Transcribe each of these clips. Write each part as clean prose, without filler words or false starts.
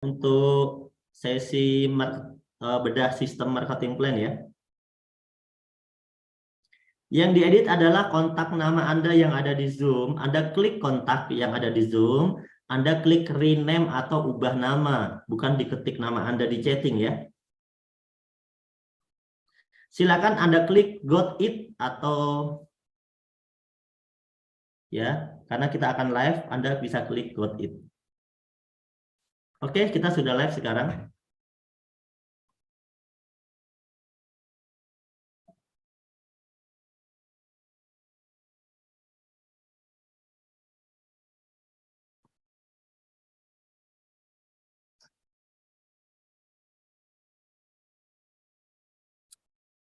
untuk sesi bedah sistem marketing plan ya. Yang diedit adalah kontak nama Anda yang ada di Zoom. Anda klik kontak yang ada di Zoom, Anda klik rename atau ubah nama, bukan diketik nama Anda di chatting ya. Silakan Anda klik got it atau ya, karena kita akan live, Anda bisa klik got it. Oke, kita sudah live sekarang.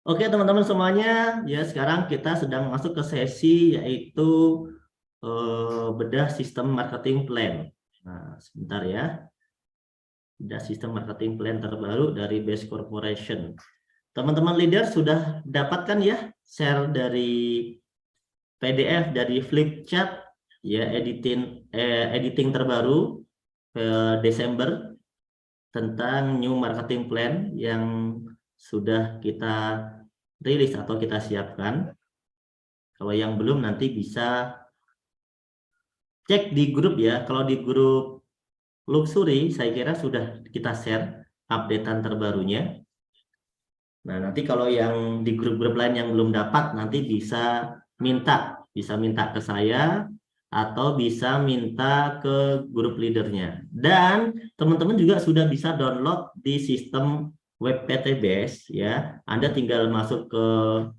Oke teman-teman semuanya, ya sekarang kita sedang masuk ke sesi yaitu bedah sistem marketing plan. Nah, sebentar ya. Bedah sistem marketing plan terbaru dari Base Corporation. Teman-teman leader sudah dapatkan ya share dari PDF dari Flipchart ya editing terbaru Desember tentang new marketing plan yang sudah kita rilis atau kita siapkan. Kalau yang belum nanti bisa cek di grup ya. Kalau di grup Luxury saya kira sudah kita share updatean terbarunya. Nah, nanti kalau yang di grup-grup lain yang belum dapat nanti bisa minta ke saya atau bisa minta ke grup leadernya. Dan teman-teman juga sudah bisa download di sistem web PT Base ya. Anda tinggal masuk ke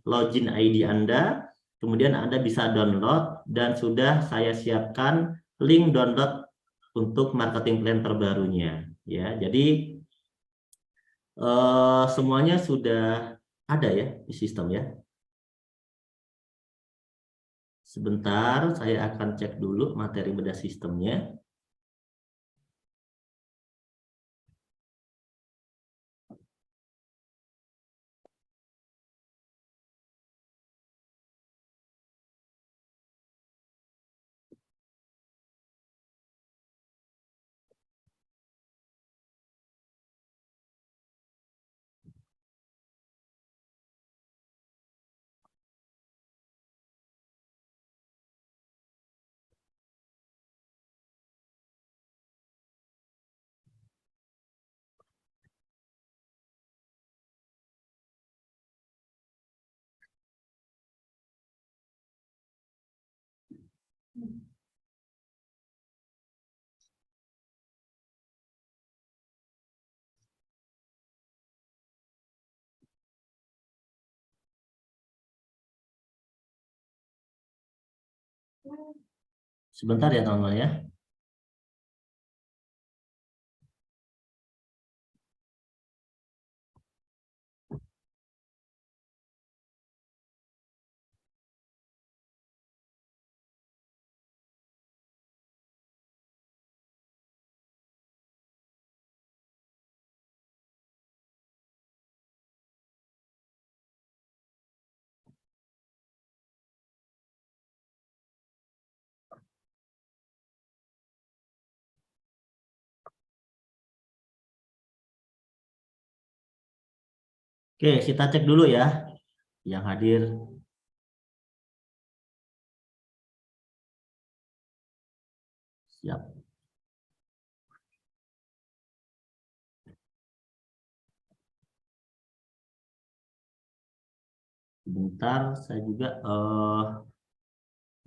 login ID Anda, kemudian Anda bisa download dan sudah saya siapkan link download untuk marketing plan terbarunya ya. Jadi semuanya sudah ada ya di sistem ya. Sebentar, saya akan cek dulu materi bedah sistemnya. Sebentar ya teman-teman ya. Oke, kita cek dulu ya yang hadir. Siap. Sebentar, saya juga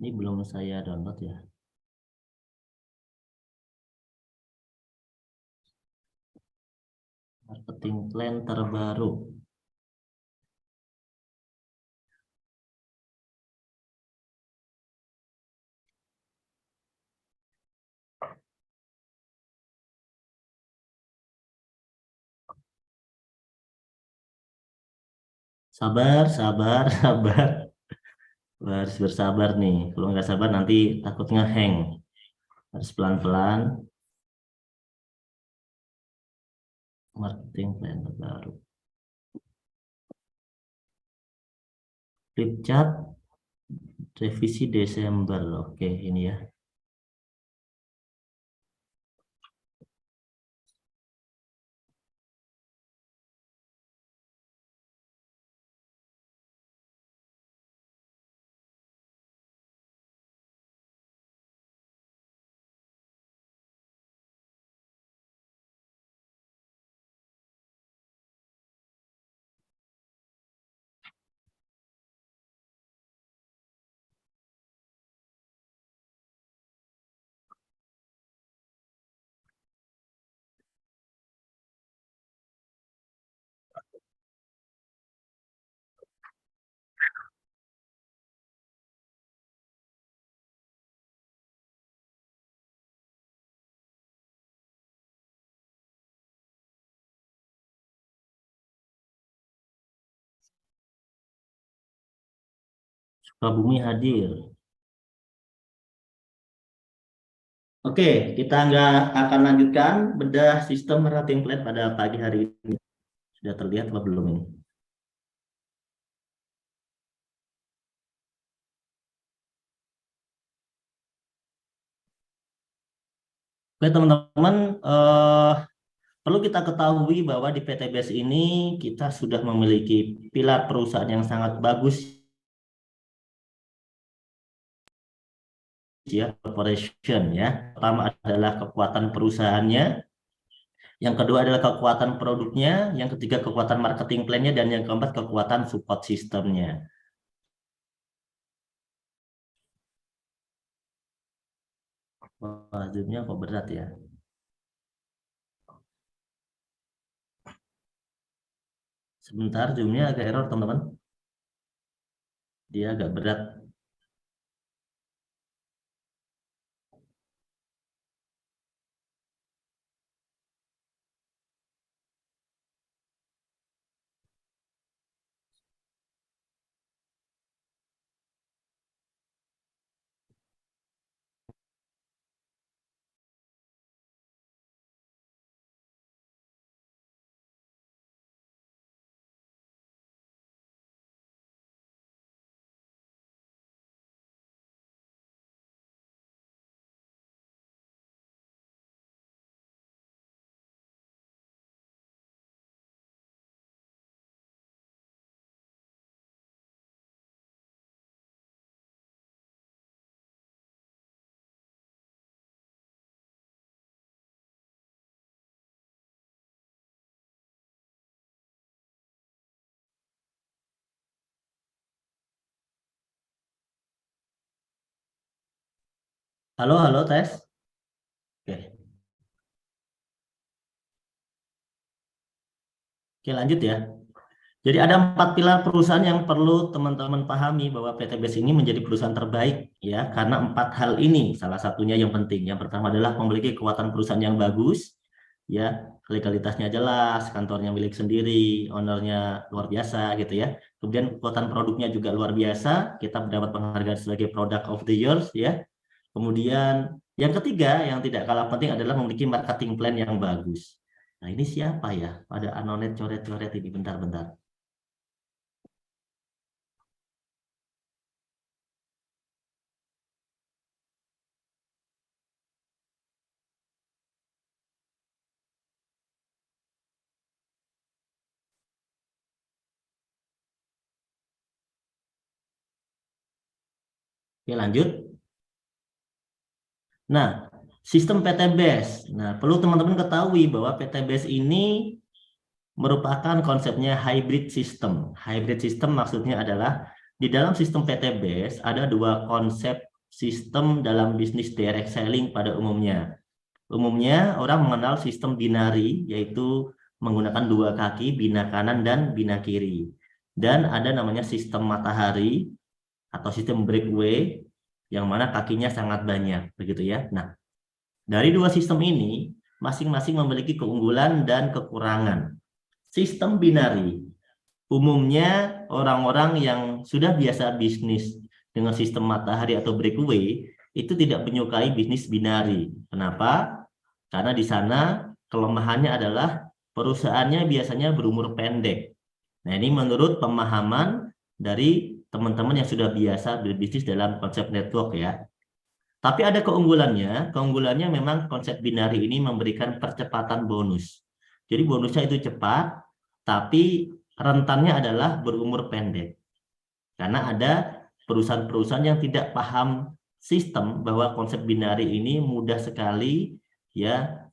ini belum saya download ya. Marketing plan terbaru. Sabar, sabar, sabar. Harus bersabar nih. Kalau nggak sabar nanti takut ngehang. Harus pelan-pelan. Marketing plan terbaru. Flipchart revisi Desember. Oke, ini ya. Sukabumi hadir. Oke, kita nggak akan lanjutkan bedah sistem rating plan pada pagi hari ini. Sudah terlihat atau belum ini? Oke teman-teman, perlu kita ketahui bahwa di PTBS ini kita sudah memiliki pilar perusahaan yang sangat bagus ya, corporation ya. Pertama adalah kekuatan perusahaannya, yang kedua adalah kekuatan produknya, yang ketiga kekuatan marketing plan-nya, dan yang keempat kekuatan support sistemnya. Wah, zoom-nya kok berat ya. Sebentar, zoom-nya agak error teman-teman. Dia agak berat. Halo, halo, tes. Oke. Oke, lanjut ya. Jadi ada 4 pilar perusahaan yang perlu teman-teman pahami bahwa PTBS ini menjadi perusahaan terbaik ya, karena 4 hal ini salah satunya yang penting. Yang pertama adalah memiliki kekuatan perusahaan yang bagus ya, legalitasnya jelas, kantornya milik sendiri, ownernya luar biasa gitu ya. Kemudian kekuatan produknya juga luar biasa, kita mendapat penghargaan sebagai Product of the Year ya. Kemudian yang ketiga yang tidak kalah penting adalah memiliki marketing plan yang bagus. Nah, ini siapa ya? Pada anonet coret-coret ini, bentar-bentar. Oke, lanjut. Nah, sistem PTBS. Nah, perlu teman-teman ketahui bahwa PTBS ini merupakan konsepnya hybrid system. Hybrid system maksudnya adalah di dalam sistem PTBS ada dua konsep sistem dalam bisnis direct selling pada umumnya. Umumnya orang mengenal sistem binari, yaitu menggunakan dua kaki, bina kanan dan bina kiri. Dan ada namanya sistem matahari atau sistem breakaway, yang mana kakinya sangat banyak, begitu ya. Nah, dari dua sistem ini, masing-masing memiliki keunggulan dan kekurangan. Sistem binari, umumnya orang-orang yang sudah biasa bisnis dengan sistem matahari atau breakaway, itu tidak menyukai bisnis binari. Kenapa? Karena di sana kelemahannya adalah perusahaannya biasanya berumur pendek. Nah, ini menurut pemahaman dari teman-teman yang sudah biasa berbisnis dalam konsep network ya. Tapi ada keunggulannya. Keunggulannya memang konsep binari ini memberikan percepatan bonus. Jadi bonusnya itu cepat, tapi rentannya adalah berumur pendek. Karena ada perusahaan-perusahaan yang tidak paham sistem bahwa konsep binari ini mudah sekali ya,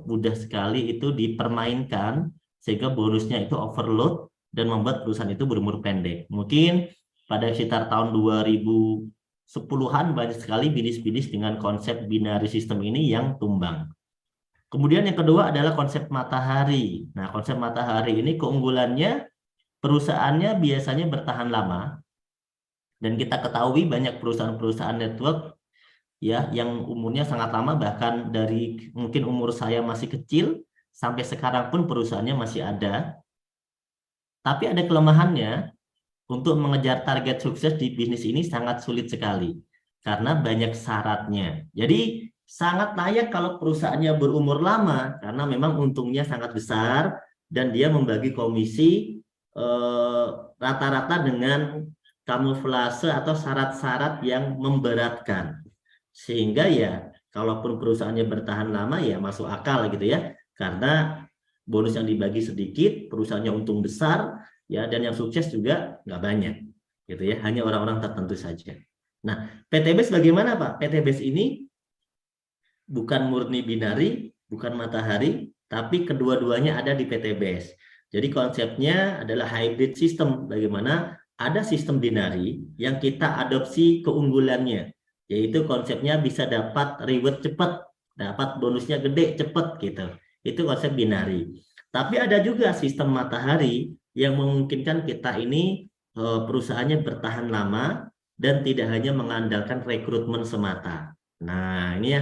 mudah sekali itu dipermainkan sehingga bonusnya itu overload dan membuat perusahaan itu berumur pendek. Mungkin pada sekitar tahun 2010-an banyak sekali bisnis-bisnis dengan konsep binari sistem ini yang tumbang. Kemudian yang kedua adalah konsep matahari. Nah, konsep matahari ini keunggulannya perusahaannya biasanya bertahan lama, dan kita ketahui banyak perusahaan-perusahaan network ya yang umurnya sangat lama, bahkan dari mungkin umur saya masih kecil sampai sekarang pun perusahaannya masih ada. Tapi ada kelemahannya, untuk mengejar target sukses di bisnis ini sangat sulit sekali karena banyak syaratnya. Jadi sangat layak kalau perusahaannya berumur lama karena memang untungnya sangat besar dan dia membagi komisi rata-rata dengan kamuflase atau syarat-syarat yang memberatkan. Sehingga ya kalaupun perusahaannya bertahan lama ya masuk akal gitu ya. Karena bonus yang dibagi sedikit, perusahaannya untung besar, ya, dan yang sukses juga nggak banyak gitu ya, hanya orang-orang tertentu saja. Nah, PTBAS bagaimana Pak? PTBAS ini bukan murni binari, bukan matahari, tapi kedua-duanya ada di PTBAS. Jadi konsepnya adalah hybrid system, bagaimana ada sistem binari yang kita adopsi keunggulannya, yaitu konsepnya bisa dapat reward cepat, dapat bonusnya gede cepat gitu. Itu konsep binari. Tapi ada juga sistem matahari yang memungkinkan kita ini perusahaannya bertahan lama dan tidak hanya mengandalkan rekrutmen semata. Nah, ini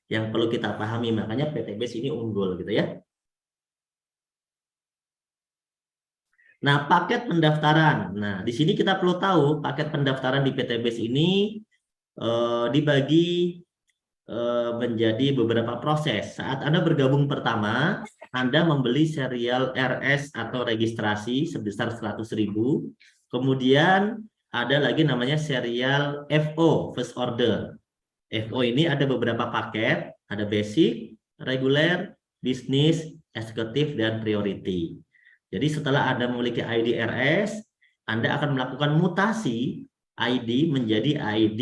yang perlu kita pahami, makanya PTBAS ini unggul gitu ya. Nah, paket pendaftaran. Nah, di sini kita perlu tahu paket pendaftaran di PTBAS ini dibagi menjadi beberapa proses. Saat Anda bergabung pertama, Anda membeli serial RS atau registrasi sebesar 100.000. Kemudian ada lagi namanya serial FO, first order. FO ini ada beberapa paket, ada basic, reguler, bisnis, eksekutif, dan priority. Jadi setelah Anda memiliki ID RS, Anda akan melakukan mutasi ID menjadi ID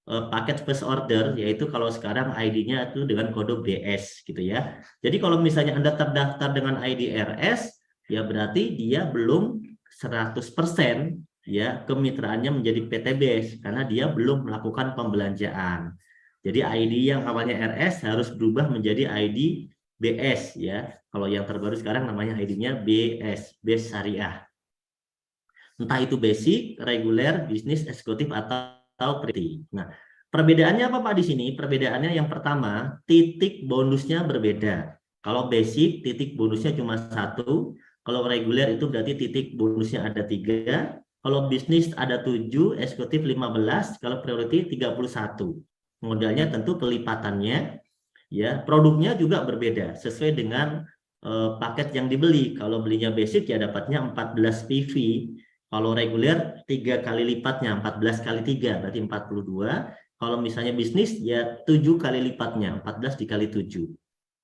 paket first order, yaitu kalau sekarang ID-nya itu dengan kode BS gitu ya. Jadi kalau misalnya Anda terdaftar dengan ID RS, ya berarti dia belum 100% ya kemitraannya menjadi PTBAS karena dia belum melakukan pembelanjaan. Jadi ID yang awalnya RS harus berubah menjadi ID BS ya. Kalau yang terbaru sekarang namanya ID-nya BS, Base Syariah. Entah itu basic, reguler, bisnis, eksekutif atau priority. Nah, perbedaannya apa Pak di sini? Perbedaannya yang pertama, titik bonusnya berbeda. Kalau basic, titik bonusnya cuma 1. Kalau reguler itu berarti titik bonusnya ada 3. Kalau bisnis ada 7, eksekutif 15, kalau priority 31. Modalnya tentu kelipatannya, ya. Produknya juga berbeda sesuai dengan paket yang dibeli. Kalau belinya basic ya dapatnya 14 PV. Kalau reguler 3 kali lipatnya, 14 kali 3 berarti 42. Kalau misalnya bisnis ya 7 kali lipatnya, 14 dikali 7.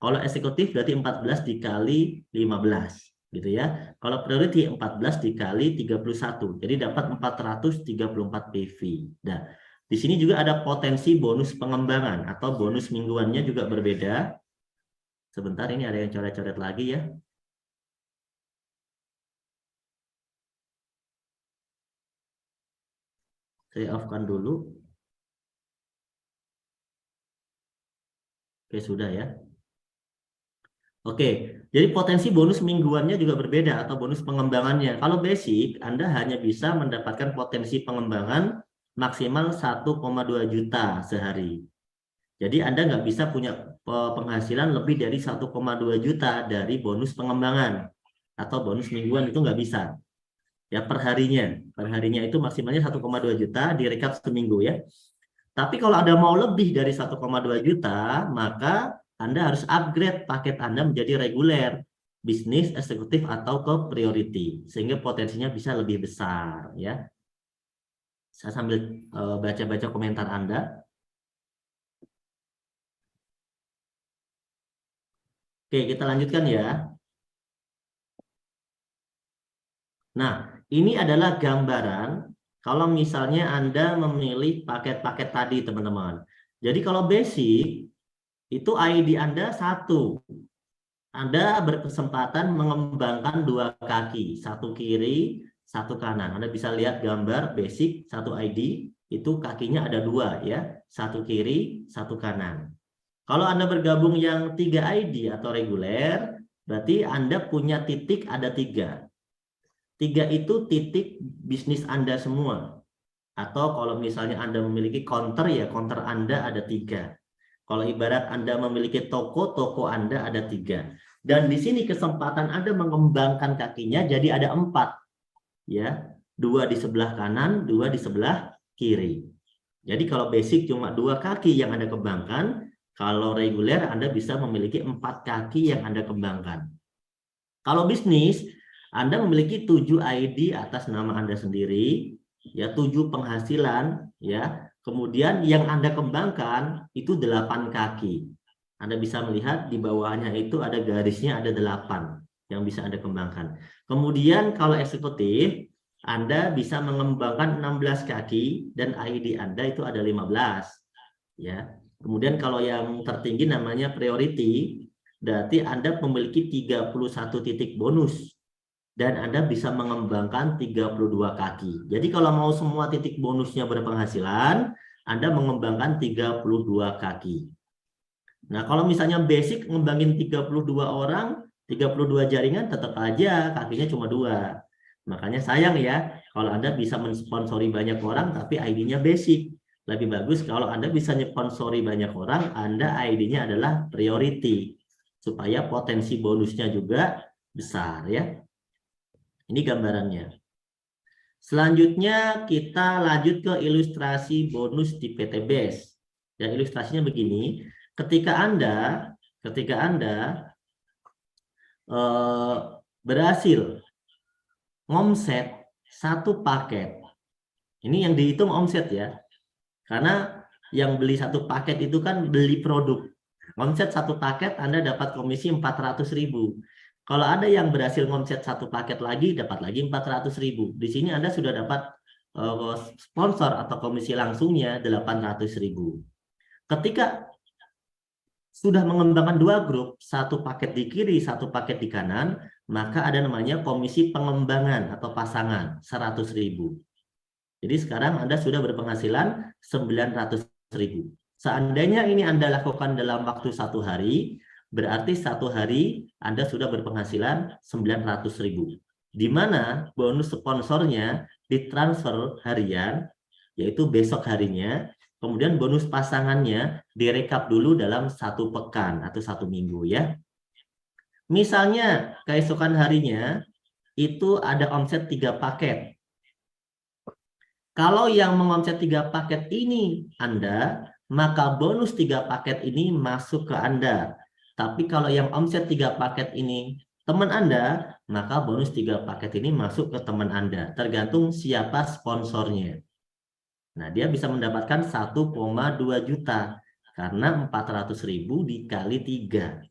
Kalau eksekutif berarti 14 dikali 15 gitu ya. Kalau priority 14 dikali 31. Jadi dapat 434 PV. Nah, di sini juga ada potensi bonus pengembangan atau bonus mingguannya juga berbeda. Sebentar, ini ada yang coret-coret lagi ya. Saya off-kan dulu. Oke, sudah ya. Oke, jadi potensi bonus mingguannya juga berbeda atau bonus pengembangannya. Kalau basic, Anda hanya bisa mendapatkan potensi pengembangan maksimal 1,2 juta sehari. Jadi Anda nggak bisa punya penghasilan lebih dari 1,2 juta dari bonus pengembangan atau bonus mingguan, itu nggak bisa. Ya, perharinya itu maksimalnya 1,2 juta direkap seminggu ya. Tapi kalau Anda mau lebih dari 1,2 juta, maka Anda harus upgrade paket Anda menjadi reguler, bisnis, eksekutif, atau ke priority. Sehingga potensinya bisa lebih besar. Ya. Saya sambil baca-baca komentar Anda. Oke, kita lanjutkan ya. Nah, ini adalah gambaran kalau misalnya Anda memilih paket-paket tadi, teman-teman. Jadi kalau basic, itu ID Anda 1. Anda berkesempatan mengembangkan 2 kaki, 1 kiri, 1 kanan. Anda bisa lihat gambar basic 1 ID, itu kakinya ada 2 ya, 1 kiri, 1 kanan. Kalau Anda bergabung yang 3 ID atau reguler, berarti Anda punya titik ada 3. 3 itu titik bisnis Anda semua. Atau kalau misalnya Anda memiliki counter, ya counter Anda ada 3. Kalau ibarat Anda memiliki toko, toko Anda ada 3. Dan di sini kesempatan Anda mengembangkan kakinya jadi ada 4. Ya. 2 di sebelah kanan, 2 di sebelah kiri. Jadi kalau basic cuma 2 kaki yang Anda kembangkan, kalau reguler Anda bisa memiliki 4 kaki yang Anda kembangkan. Kalau bisnis, Anda memiliki 7 ID atas nama Anda sendiri, ya 7 penghasilan, ya. Kemudian yang Anda kembangkan itu 8 kaki. Anda bisa melihat di bawahnya itu ada garisnya, ada 8 yang bisa Anda kembangkan. Kemudian kalau eksekutif, Anda bisa mengembangkan 16 kaki dan ID Anda itu ada 15. Ya. Kemudian kalau yang tertinggi namanya priority, berarti Anda memiliki 31 titik bonus dan Anda bisa mengembangkan 32 kaki. Jadi kalau mau semua titik bonusnya berpenghasilan, Anda mengembangkan 32 kaki. Nah, kalau misalnya basic ngembangin 32 orang, 32 jaringan, tetap aja kakinya cuma 2. Makanya sayang ya, kalau Anda bisa mensponsori banyak orang tapi ID-nya basic. Lebih bagus kalau Anda bisa nyponsori banyak orang, Anda ID-nya adalah priority. Supaya potensi bonusnya juga besar ya. Ini gambarannya. Selanjutnya kita lanjut ke ilustrasi bonus di PT Base. Ya, ilustrasinya begini. Ketika Anda berhasil ngomset 1 paket, ini yang dihitung omset ya, karena yang beli 1 paket itu kan beli produk. Omset 1 paket Anda dapat komisi 400.000. Kalau ada yang berhasil ngomset 1 paket lagi, dapat lagi 400.000. Di sini Anda sudah dapat sponsor atau komisi langsungnya 800.000. Ketika sudah mengembangkan 2 grup, 1 paket di kiri, 1 paket di kanan, maka ada namanya komisi pengembangan atau pasangan 100.000. Jadi sekarang Anda sudah berpenghasilan 900.000. Seandainya ini Anda lakukan dalam waktu 1 hari, berarti 1 hari Anda sudah berpenghasilan 900.000. Di mana bonus sponsornya ditransfer harian, yaitu besok harinya. Kemudian bonus pasangannya direkap dulu dalam 1 pekan atau 1 minggu ya. Misalnya keesokan harinya itu ada omset 3 paket. Kalau yang mengomset 3 paket ini Anda, maka bonus 3 paket ini masuk ke Anda. Tapi kalau yang omset 3 paket ini teman Anda, maka bonus 3 paket ini masuk ke teman Anda. Tergantung siapa sponsornya. Nah, dia bisa mendapatkan 1,2 juta karena 400.000 dikali 3.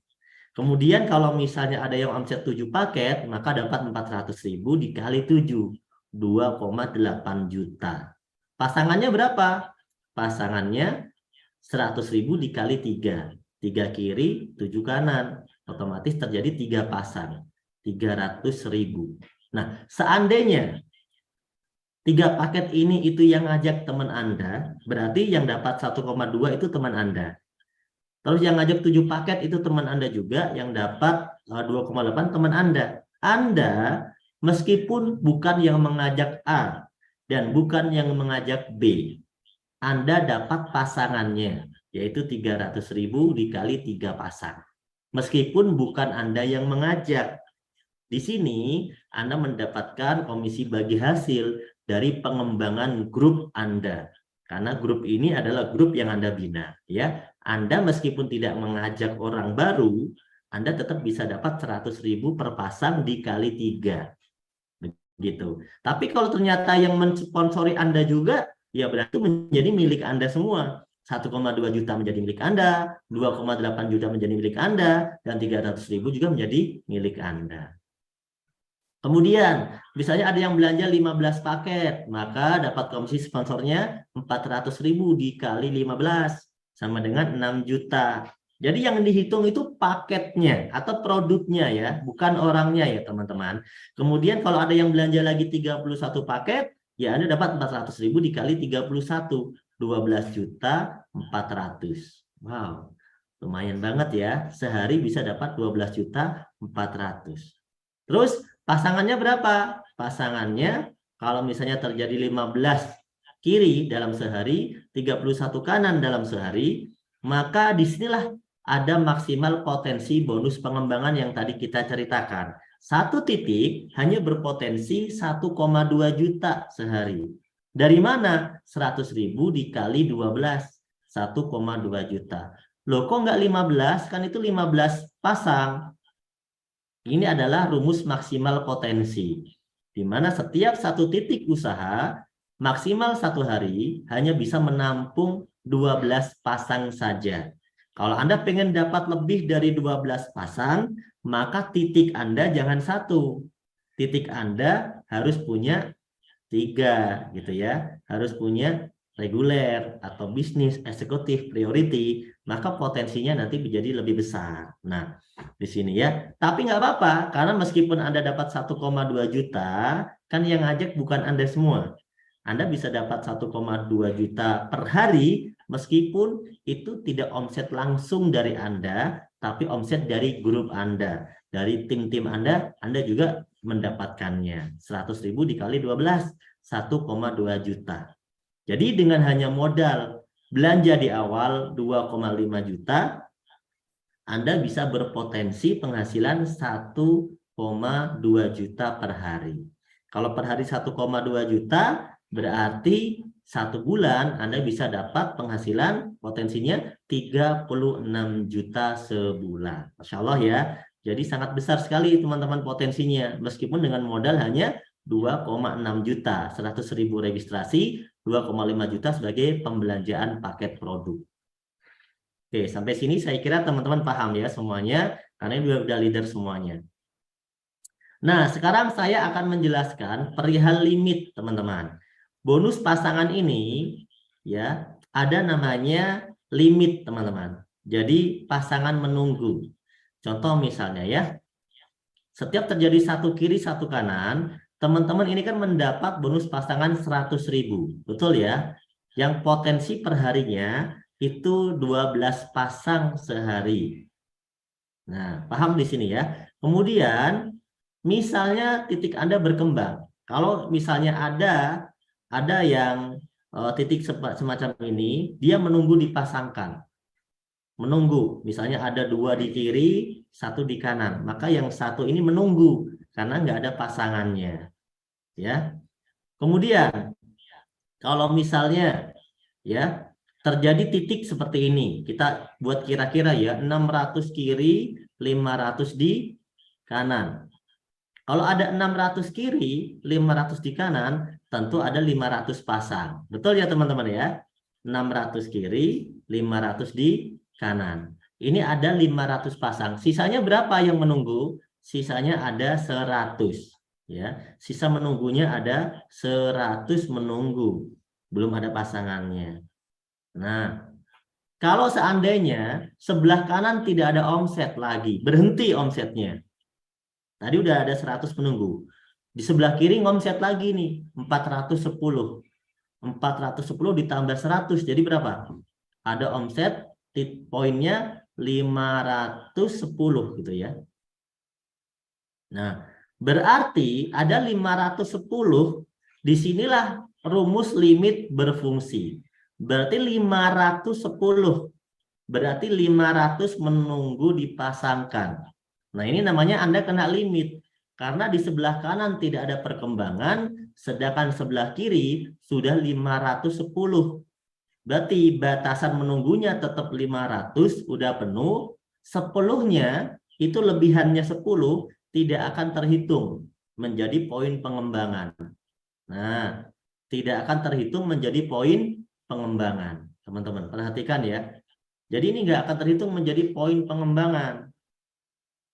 Kemudian kalau misalnya ada yang omset 7 paket, maka dapat 400.000 dikali 7, 2,8 juta. Pasangannya berapa? Pasangannya 100.000 dikali 3. 3 kiri, 7 kanan. Otomatis terjadi 3 pasang. 300.000. Nah, seandainya 3 paket ini itu yang ngajak teman Anda, berarti yang dapat 1,2 itu teman Anda. Terus yang ngajak 7 paket itu teman Anda juga, yang dapat 2,8 teman Anda. Anda meskipun bukan yang mengajak A dan bukan yang mengajak B, Anda dapat pasangannya, yaitu 300.000 dikali 3 pasang. Meskipun bukan Anda yang mengajak. Di sini Anda mendapatkan komisi bagi hasil dari pengembangan grup Anda. Karena grup ini adalah grup yang Anda bina, ya. Anda meskipun tidak mengajak orang baru, Anda tetap bisa dapat 100.000 per pasang dikali 3. Begitu. Tapi kalau ternyata yang mensponsori Anda juga, ya berarti menjadi milik Anda semua. 1,2 juta menjadi milik Anda, 2,8 juta menjadi milik Anda, dan 300.000 juga menjadi milik Anda. Kemudian, misalnya ada yang belanja 15 paket, maka dapat komisi sponsornya 400.000 dikali 15, sama dengan 6 juta. Jadi yang dihitung itu paketnya atau produknya ya, bukan orangnya ya teman-teman. Kemudian kalau ada yang belanja lagi 31 paket, ya Anda dapat 400.000 dikali 31, 12 juta 400. Wow, lumayan banget ya. Sehari bisa dapat 12 juta 400. Terus pasangannya berapa? Pasangannya kalau misalnya terjadi 15 kiri dalam sehari, 31 kanan dalam sehari, maka disinilah ada maksimal potensi bonus pengembangan yang tadi kita ceritakan. Satu titik hanya berpotensi 1,2 juta sehari. Dari mana? 100.000 dikali 12, 1,2 juta. Loh kok nggak 15? Kan itu 15 pasang. Ini adalah rumus maksimal potensi. Di mana setiap satu titik usaha maksimal satu hari hanya bisa menampung 12 pasang saja. Kalau Anda pengen dapat lebih dari 12 pasang, maka titik Anda jangan satu. Titik Anda harus punya 3 gitu ya. Harus punya reguler atau bisnis eksekutif priority, maka potensinya nanti menjadi lebih besar. Nah, di sini ya. Tapi nggak apa-apa, karena meskipun Anda dapat 1,2 juta, kan yang ngajak bukan Anda semua. Anda bisa dapat 1,2 juta per hari, meskipun itu tidak omset langsung dari Anda, tapi omset dari grup Anda. Dari tim-tim Anda juga mendapatkannya. 100.000 dikali 12, 1,2 juta. Jadi dengan hanya modal belanja di awal 2,5 juta, Anda bisa berpotensi penghasilan 1,2 juta per hari. Kalau per hari 1,2 juta, berarti 1 bulan Anda bisa dapat penghasilan potensinya 36 juta sebulan. Masya Allah ya. Jadi sangat besar sekali teman-teman potensinya. Meskipun dengan modal hanya 2,6 juta, 100.000 registrasi, 2,5 juta sebagai pembelanjaan paket produk. Oke, sampai sini saya kira teman-teman paham ya semuanya, karena ini udah leader semuanya. Nah, sekarang saya akan menjelaskan perihal limit, teman-teman. Bonus pasangan ini ya ada namanya limit, teman-teman. Jadi pasangan menunggu. Contoh misalnya ya, setiap terjadi satu kiri satu kanan, teman-teman ini kan mendapat bonus pasangan 100.000, betul ya? Yang potensi perharinya itu 12 pasang sehari. Nah, paham di sini ya. Kemudian, misalnya titik Anda berkembang. Kalau misalnya ada yang titik semacam ini, dia menunggu dipasangkan. Menunggu, misalnya ada 2 di kiri, 1 di kanan. Maka yang 1 ini menunggu karena nggak ada pasangannya. Ya. Kemudian, kalau misalnya ya terjadi titik seperti ini, kita buat kira-kira ya 600 kiri, 500 di kanan. Kalau ada 600 kiri, 500 di kanan, tentu ada 500 pasang. Betul ya teman-teman ya? 600 kiri, 500 di kanan. Ini ada 500 pasang. Sisanya berapa yang menunggu? Sisanya ada 100. Ya, sisa menunggunya ada 100 menunggu. Belum ada pasangannya. Nah, kalau seandainya sebelah kanan tidak ada omset lagi, berhenti omsetnya. Tadi udah ada 100 menunggu. Di sebelah kiri ngomset lagi nih, 410. 410 ditambah 100, jadi berapa? Ada omset, poinnya 510 gitu ya. Nah, berarti ada 510, disinilah rumus limit berfungsi. Berarti 510, berarti 500 menunggu dipasangkan. Nah, ini namanya Anda kena limit. Karena di sebelah kanan tidak ada perkembangan, sedangkan sebelah kiri sudah 510. Berarti batasan menunggunya tetap 500, udah penuh. 10-nya, itu lebihannya 10, tidak akan terhitung menjadi poin pengembangan. Nah, tidak akan terhitung menjadi poin pengembangan. Teman-teman, perhatikan ya. Jadi ini nggak akan terhitung menjadi poin pengembangan.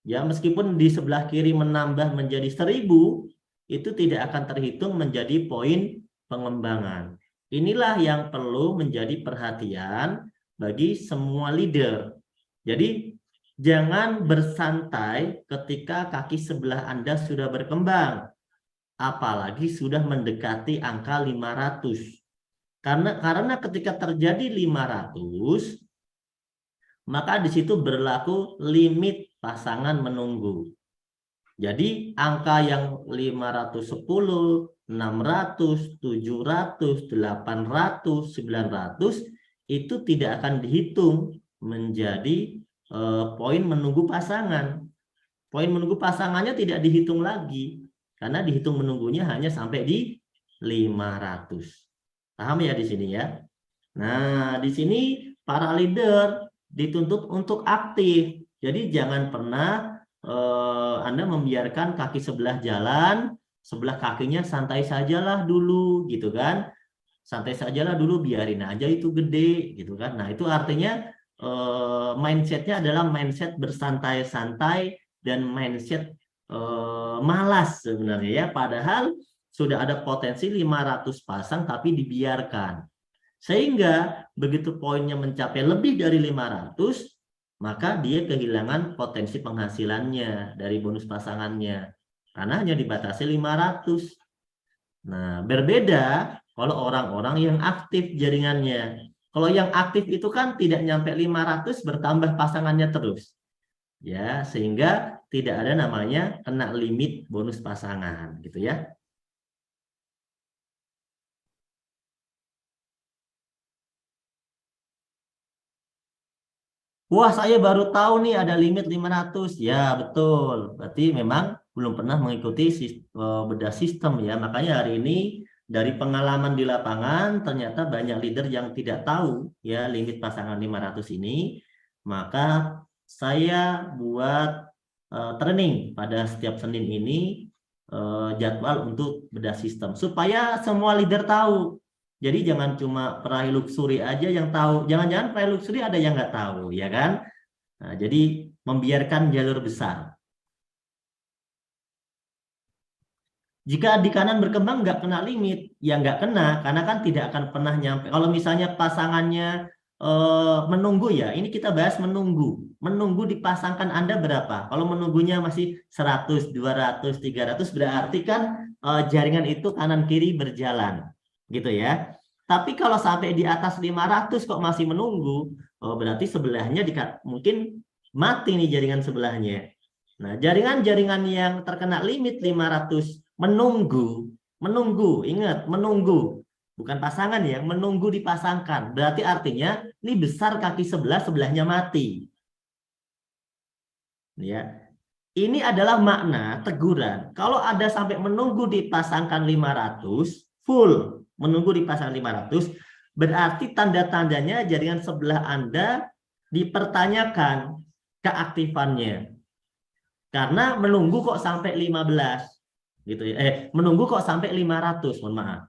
Ya, meskipun di sebelah kiri menambah menjadi 1000, itu tidak akan terhitung menjadi poin pengembangan. Inilah yang perlu menjadi perhatian bagi semua leader. Jadi, jangan bersantai ketika kaki sebelah Anda sudah berkembang. Apalagi sudah mendekati angka 500. Karena ketika terjadi 500, maka di situ berlaku limit pasangan menunggu. Jadi angka yang 510, 600, 700, 800, 900 itu tidak akan dihitung menjadi poin menunggu pasangan. Poin menunggu pasangannya tidak dihitung lagi. Karena dihitung menunggunya hanya sampai di 500. Paham ya di sini ya? Nah, di sini para leader dituntut untuk aktif. Jadi jangan pernah Anda membiarkan kaki sebelah jalan, sebelah kakinya santai sajalah dulu gitu kan. Santai sajalah dulu, biarin aja itu gede gitu kan. Nah, itu artinya mindsetnya adalah mindset bersantai-santai dan mindset malas sebenarnya ya. Padahal sudah ada potensi 500 pasang tapi dibiarkan. Sehingga begitu poinnya mencapai lebih dari 500, maka dia kehilangan potensi penghasilannya dari bonus pasangannya. Karena hanya dibatasi 500. Nah, berbeda kalau orang-orang yang aktif jaringannya. Kalau yang aktif itu kan tidak nyampe 500 bertambah pasangannya terus. Ya, sehingga tidak ada namanya kena limit bonus pasangan gitu ya. Wah, saya baru tahu nih ada limit 500. Ya, betul. Berarti memang belum pernah mengikuti bedah sistem ya. Makanya hari ini dari pengalaman di lapangan ternyata banyak leader yang tidak tahu ya limit pasangan 500 ini. Maka saya buat training pada setiap Senin ini jadwal untuk bedah sistem supaya semua leader tahu. Jadi jangan cuma peraih luxury aja yang tahu. Jangan-jangan peraih luxury ada yang nggak tahu, ya kan? Nah, jadi membiarkan jalur besar. Jika di kanan berkembang nggak kena limit, ya nggak kena, karena kan tidak akan pernah nyampe. Kalau misalnya pasangannya menunggu ya, ini kita bahas menunggu. Menunggu dipasangkan Anda berapa? Kalau menunggunya masih 100, 200, 300, berarti kan jaringan itu kanan kiri berjalan. Gitu ya. Tapi kalau sampai di atas 500 kok masih menunggu, berarti sebelahnya mungkin mati nih jaringan sebelahnya. Nah, jaringan-jaringan yang terkena limit 500 menunggu, ingat, menunggu. Bukan pasangan ya, menunggu dipasangkan. Berarti artinya ini besar kaki sebelah, sebelahnya mati. Ya. Ini adalah makna teguran. Kalau ada sampai menunggu dipasangkan 500, full menunggu dipasang 500, berarti tanda-tandanya jaringan sebelah Anda dipertanyakan keaktifannya. Karena menunggu kok sampai 15 gitu ya. Menunggu kok sampai 500, mohon maaf.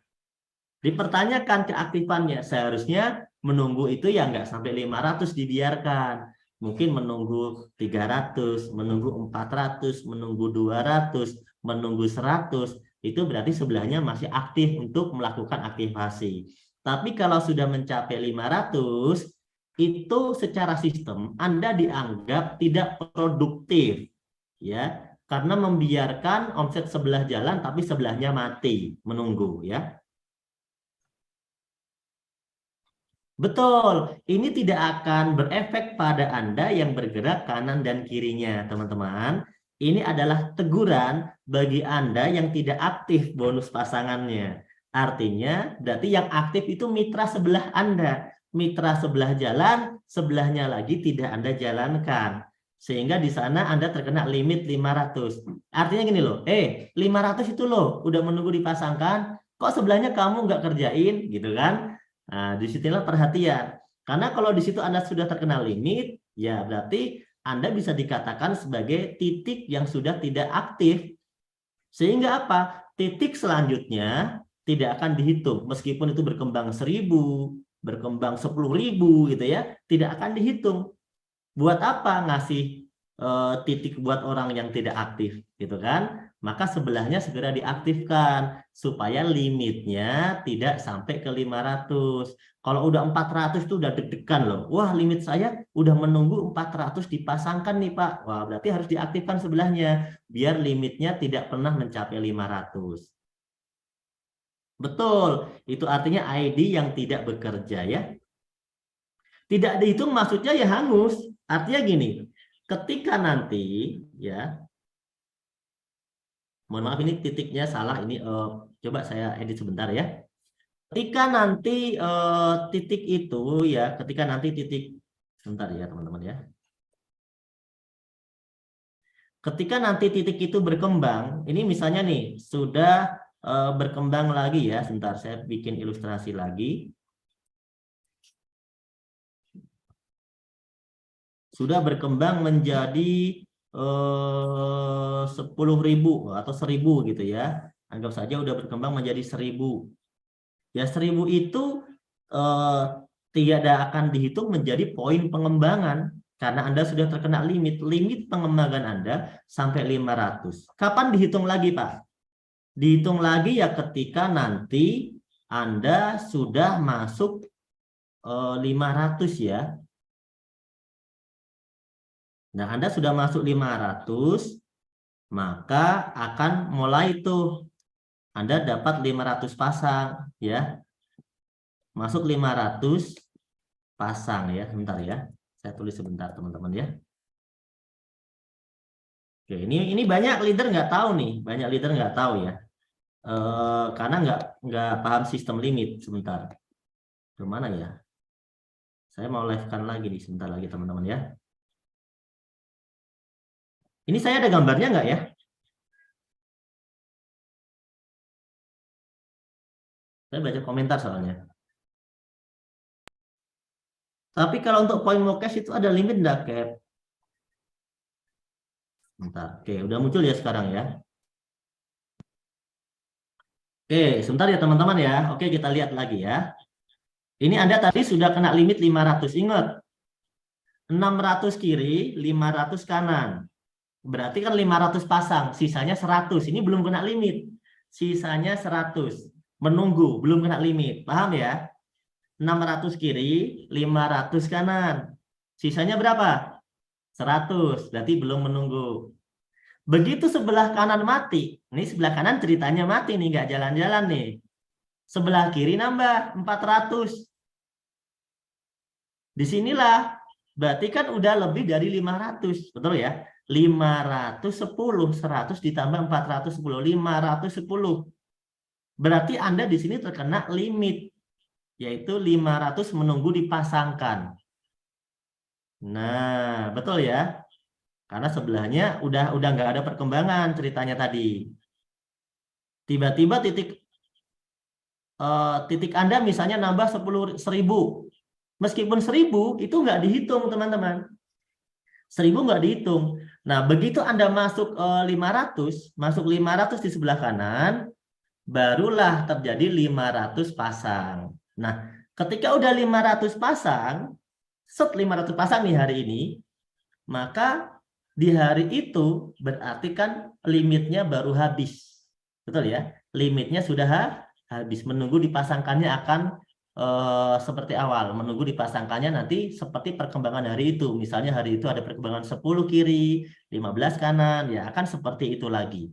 Dipertanyakan keaktifannya. Seharusnya menunggu itu ya nggak sampai 500 dibiarkan. Mungkin menunggu 300, menunggu 400, menunggu 200, menunggu 100. Itu berarti sebelahnya masih aktif untuk melakukan aktivasi. Tapi kalau sudah mencapai 500, itu secara sistem Anda dianggap tidak produktif. Ya, karena membiarkan omset sebelah jalan tapi sebelahnya mati menunggu ya. Betul, ini tidak akan berefek pada Anda yang bergerak kanan dan kirinya, teman-teman. Ini adalah teguran bagi Anda yang tidak aktif bonus pasangannya. Artinya, berarti yang aktif itu mitra sebelah Anda. Mitra sebelah jalan, sebelahnya lagi tidak Anda jalankan. Sehingga di sana Anda terkena limit 500. Artinya gini loh, 500 itu loh, udah menunggu dipasangkan, kok sebelahnya kamu nggak kerjain, gitu kan? Nah, disitulah perhatian. Karena kalau di situ Anda sudah terkena limit, ya berarti Anda bisa dikatakan sebagai titik yang sudah tidak aktif. Sehingga apa? Titik selanjutnya tidak akan dihitung. Meskipun itu berkembang 1000, berkembang 10.000 gitu ya, tidak akan dihitung. Buat apa ngasih titik buat orang yang tidak aktif gitu kan? Maka sebelahnya segera diaktifkan supaya limitnya tidak sampai ke 500. Kalau udah 400 itu udah deg-degan loh. Wah, limit saya udah menunggu 400 dipasangkan nih Pak. Wah, berarti harus diaktifkan sebelahnya biar limitnya tidak pernah mencapai 500. Betul, itu artinya ID yang tidak bekerja ya. Tidak dihitung maksudnya ya hangus. Artinya gini, ketika nanti ya, mohon maaf ini titiknya salah ini coba saya edit sebentar ya. Ketika nanti titik itu ya, ketika nanti titik sebentar ya teman-teman ya. Ketika nanti titik itu berkembang, ini misalnya nih, sudah berkembang lagi ya. Sebentar, saya bikin ilustrasi lagi. Sudah berkembang menjadi 10.000 atau 1.000 gitu ya. Anggap saja udah berkembang menjadi 1.000. Ya 1.000 itu eh, tidak akan dihitung menjadi poin pengembangan karena Anda sudah terkena limit pengembangan Anda sampai 500. Kapan dihitung lagi, Pak? Dihitung lagi ya ketika nanti Anda sudah masuk 500 ya. Nah, Anda sudah masuk 500, maka akan mulai tuh Anda dapat 500 pasang ya. Masuk 500 pasang ya. Sebentar ya. Saya tulis sebentar teman-teman ya. Oke, ini banyak leader nggak tahu nih. Banyak leader nggak tahu ya. Karena nggak paham sistem limit. Sebentar. Kemana ya? Saya mau live-kan lagi nih. Sebentar lagi teman-teman ya. Ini saya ada gambarnya nggak ya? Saya baca komentar soalnya. Tapi kalau untuk poin mocash itu ada limit nggak, Cap? Bentar. Oke, udah muncul ya sekarang ya. Oke, sebentar ya teman-teman ya. Oke, kita lihat lagi ya. Ini Anda tadi sudah kena limit 500. Ingat, 600 kiri, 500 kanan. Berarti kan 500 pasang, sisanya 100. Ini belum kena limit. Sisanya 100. Menunggu, belum kena limit. Paham ya? 600 kiri, 500 kanan. Sisanya berapa? 100. Berarti belum menunggu. Begitu sebelah kanan mati, ini sebelah kanan ceritanya mati nih, nggak jalan-jalan nih. Sebelah kiri nambah 400. Disinilah, berarti kan udah lebih dari 500, betul ya? 510, 100 ditambah 410, 510. Berarti Anda di sini terkena limit, yaitu 500 menunggu dipasangkan. Nah, betul ya? Karena sebelahnya udah nggak ada perkembangan ceritanya tadi. Tiba-tiba titik Anda misalnya nambah 10.000. Meskipun 1.000 itu nggak dihitung teman-teman. 1.000 nggak dihitung. Nah, begitu Anda masuk 500, masuk 500 di sebelah kanan, barulah terjadi 500 pasang. Nah, ketika udah 500 pasang, 500 pasang nih hari ini, maka di hari itu berarti kan limitnya baru habis. Betul ya? Limitnya sudah habis. Menunggu dipasangkannya akan seperti awal. Menunggu dipasangkannya nanti seperti perkembangan hari itu. Misalnya hari itu ada perkembangan 10 kiri, 15 kanan, ya akan seperti itu lagi.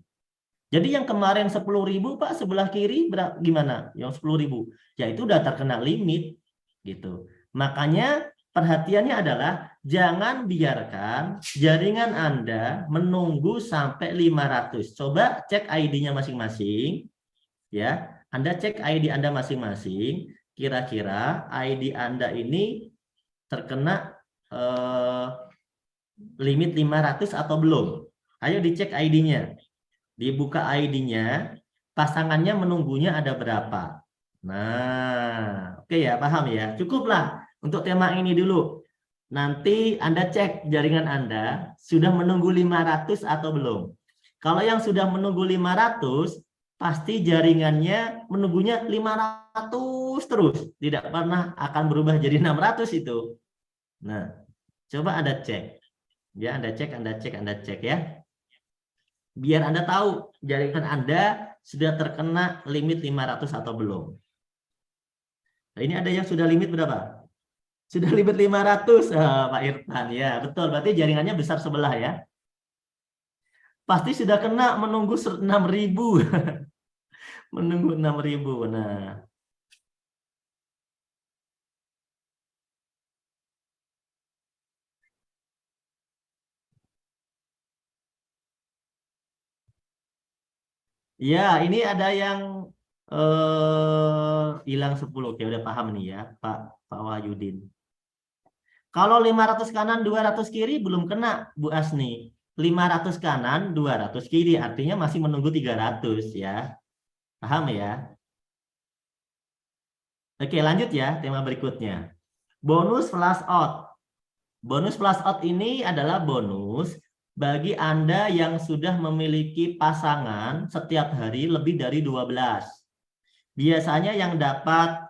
Jadi yang kemarin 10.000 Pak sebelah kiri gimana? Yang 10.000. Ya itu udah terkena limit gitu. Makanya perhatiannya adalah jangan biarkan jaringan Anda menunggu sampai 500. Coba cek ID-nya masing-masing ya. Anda cek ID Anda masing-masing, kira-kira ID Anda ini terkena limit 500 atau belum? Ayo dicek ID-nya. Dibuka ID-nya, pasangannya menunggunya ada berapa. Nah, oke ya, paham ya. Cukuplah untuk tema ini dulu. Nanti Anda cek jaringan Anda sudah menunggu 500 atau belum. Kalau yang sudah menunggu 500, pasti jaringannya menunggunya 500 terus. Tidak pernah akan berubah jadi 600 itu. Nah, coba Anda cek. Ya, Anda cek, Anda cek, Anda cek ya. Biar Anda tahu jaringan Anda sudah terkena limit 500 atau belum. Nah, ini ada yang sudah limit berapa? Sudah limit 500, Pak Irfan. Ya, betul. Berarti jaringannya besar sebelah ya. Pasti sudah kena menunggu 6.000. Menunggu 6.000. Nah, ya ini ada yang hilang 10. Oke, udah paham nih ya, Pak Wahyudin. Kalau 500 kanan, 200 kiri belum kena, Bu Asni. 500 kanan, 200 kiri. Artinya masih menunggu 300 ya. Paham ya? Oke, lanjut ya tema berikutnya. Bonus flash out. Bonus flash out ini adalah bonus bagi Anda yang sudah memiliki pasangan setiap hari lebih dari 12. Biasanya yang dapat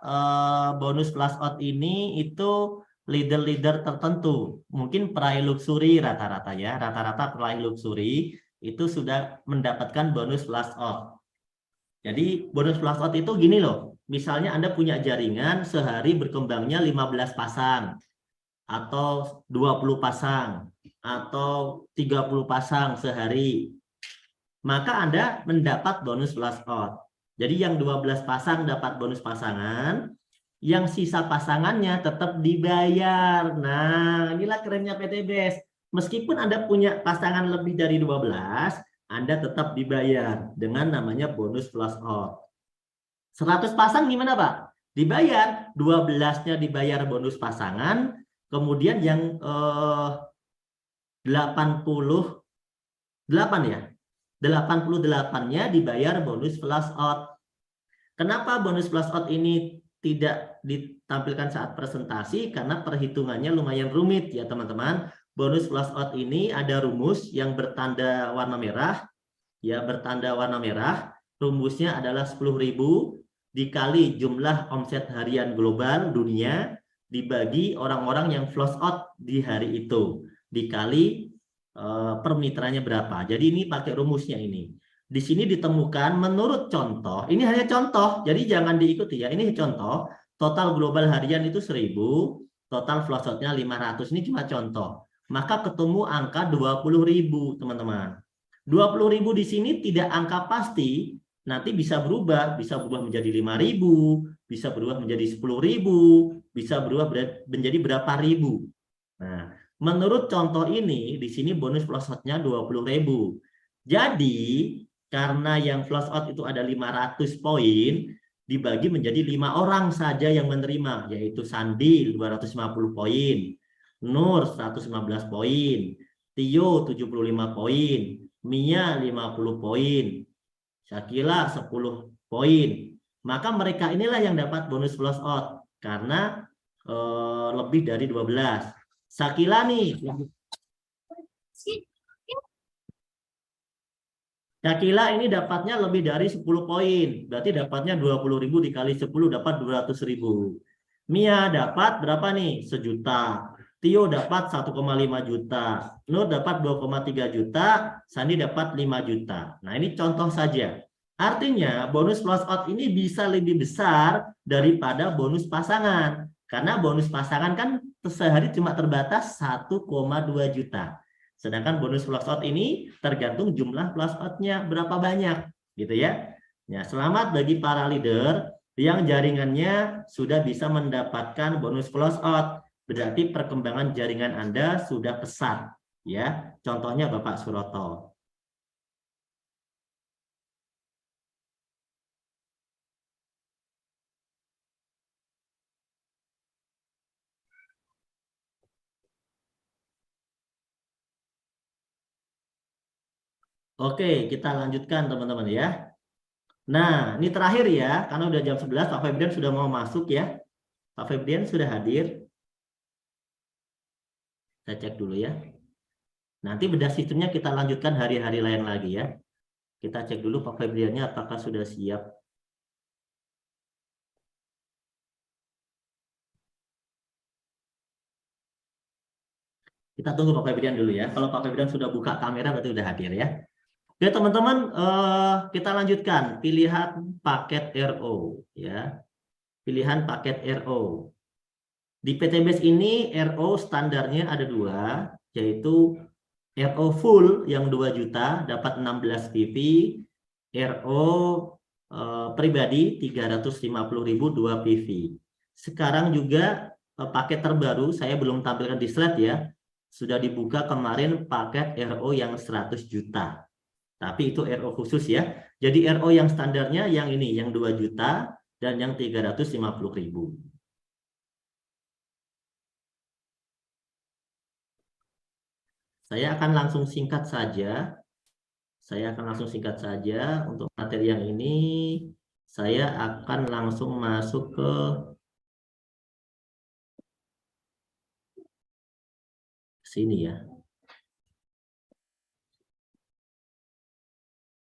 bonus flash out ini itu leader-leader tertentu. Mungkin peraih luxury rata-rata ya. Rata-rata peraih luxury itu sudah mendapatkan bonus flash out. Jadi bonus flash out itu gini loh. Misalnya Anda punya jaringan sehari berkembangnya 15 pasang atau 20 pasang atau 30 pasang sehari, maka Anda mendapat bonus flash out. Jadi yang 12 pasang dapat bonus pasangan, yang sisa pasangannya tetap dibayar. Nah, inilah kerennya PTBS. Meskipun Anda punya pasangan lebih dari 12, Anda tetap dibayar dengan namanya bonus flash out. 100 pasang gimana, Pak? Dibayar, 12-nya dibayar bonus pasangan, kemudian yang 88 ya. 88-nya dibayar bonus flash out. Kenapa bonus flash out ini tidak ditampilkan saat presentasi? Karena perhitungannya lumayan rumit ya teman-teman. Bonus flash out ini ada rumus yang bertanda warna merah. Ya, bertanda warna merah. Rumusnya adalah 10.000 dikali jumlah omset harian global dunia dibagi orang-orang yang flash out di hari itu dikali per miteranya berapa. Jadi ini pakai rumusnya ini. Di sini ditemukan menurut contoh, ini hanya contoh, jadi jangan diikuti ya. Ini contoh, total global harian itu 1.000, total flash out-nya 500. Ini cuma contoh. Maka ketemu angka 20.000, teman-teman. 20.000 di sini tidak angka pasti, nanti bisa berubah menjadi 5.000, bisa berubah menjadi 10.000, bisa berubah menjadi berapa ribu. Nah, menurut contoh ini di sini bonus flash out-nya 20.000. Jadi, karena yang flash out itu ada 500 poin, dibagi menjadi 5 orang saja yang menerima, yaitu Sandi 250 poin, Nur 115 poin, Tio 75 poin, Mia 50 poin, Syakila 10 poin. Maka mereka inilah yang dapat bonus flash out karena lebih dari 12. Syakila nih. Syakila ini dapatnya lebih dari 10 poin. Berarti dapatnya 20.000 dikali 10 dapat 200.000. Mia dapat berapa nih? 1 juta. Tio dapat 1,5 juta. Nur dapat 2,3 juta. Sandi dapat 5 juta. Nah, ini contoh saja. Artinya bonus flash out ini bisa lebih besar daripada bonus pasangan. Karena bonus pasangan kan sehari cuma terbatas 1,2 juta. Sedangkan bonus flash out ini tergantung jumlah flash out-nya berapa banyak, gitu ya. Ya, selamat bagi para leader yang jaringannya sudah bisa mendapatkan bonus flash out. Berarti perkembangan jaringan Anda sudah pesat, ya. Contohnya Bapak Suroto. Oke, kita lanjutkan teman-teman ya. Nah, ini terakhir ya, karena udah jam 11, Pak Febrian sudah mau masuk ya. Pak Febrian sudah hadir. Saya cek dulu ya. Nanti bedah sistemnya kita lanjutkan hari-hari lain lagi ya. Kita cek dulu Pak Febriannya apakah sudah siap. Kita tunggu Pak Febrian dulu ya. Kalau Pak Febrian sudah buka kamera berarti sudah hadir ya. Oke teman-teman, kita lanjutkan pilihan paket RO ya. Pilihan paket RO. Di PTBase ini RO standarnya ada 2, yaitu RO full yang 2 juta dapat 16 PV, RO pribadi 350.000 2 PV. Sekarang juga paket terbaru saya belum tampilkan di slide ya. Sudah dibuka kemarin paket RO yang 100 juta. Tapi itu RO khusus ya. Jadi RO yang standarnya yang ini, yang 2 juta dan yang 350.000. Saya akan langsung singkat saja. Untuk materi yang ini. Saya akan langsung masuk ke sini ya.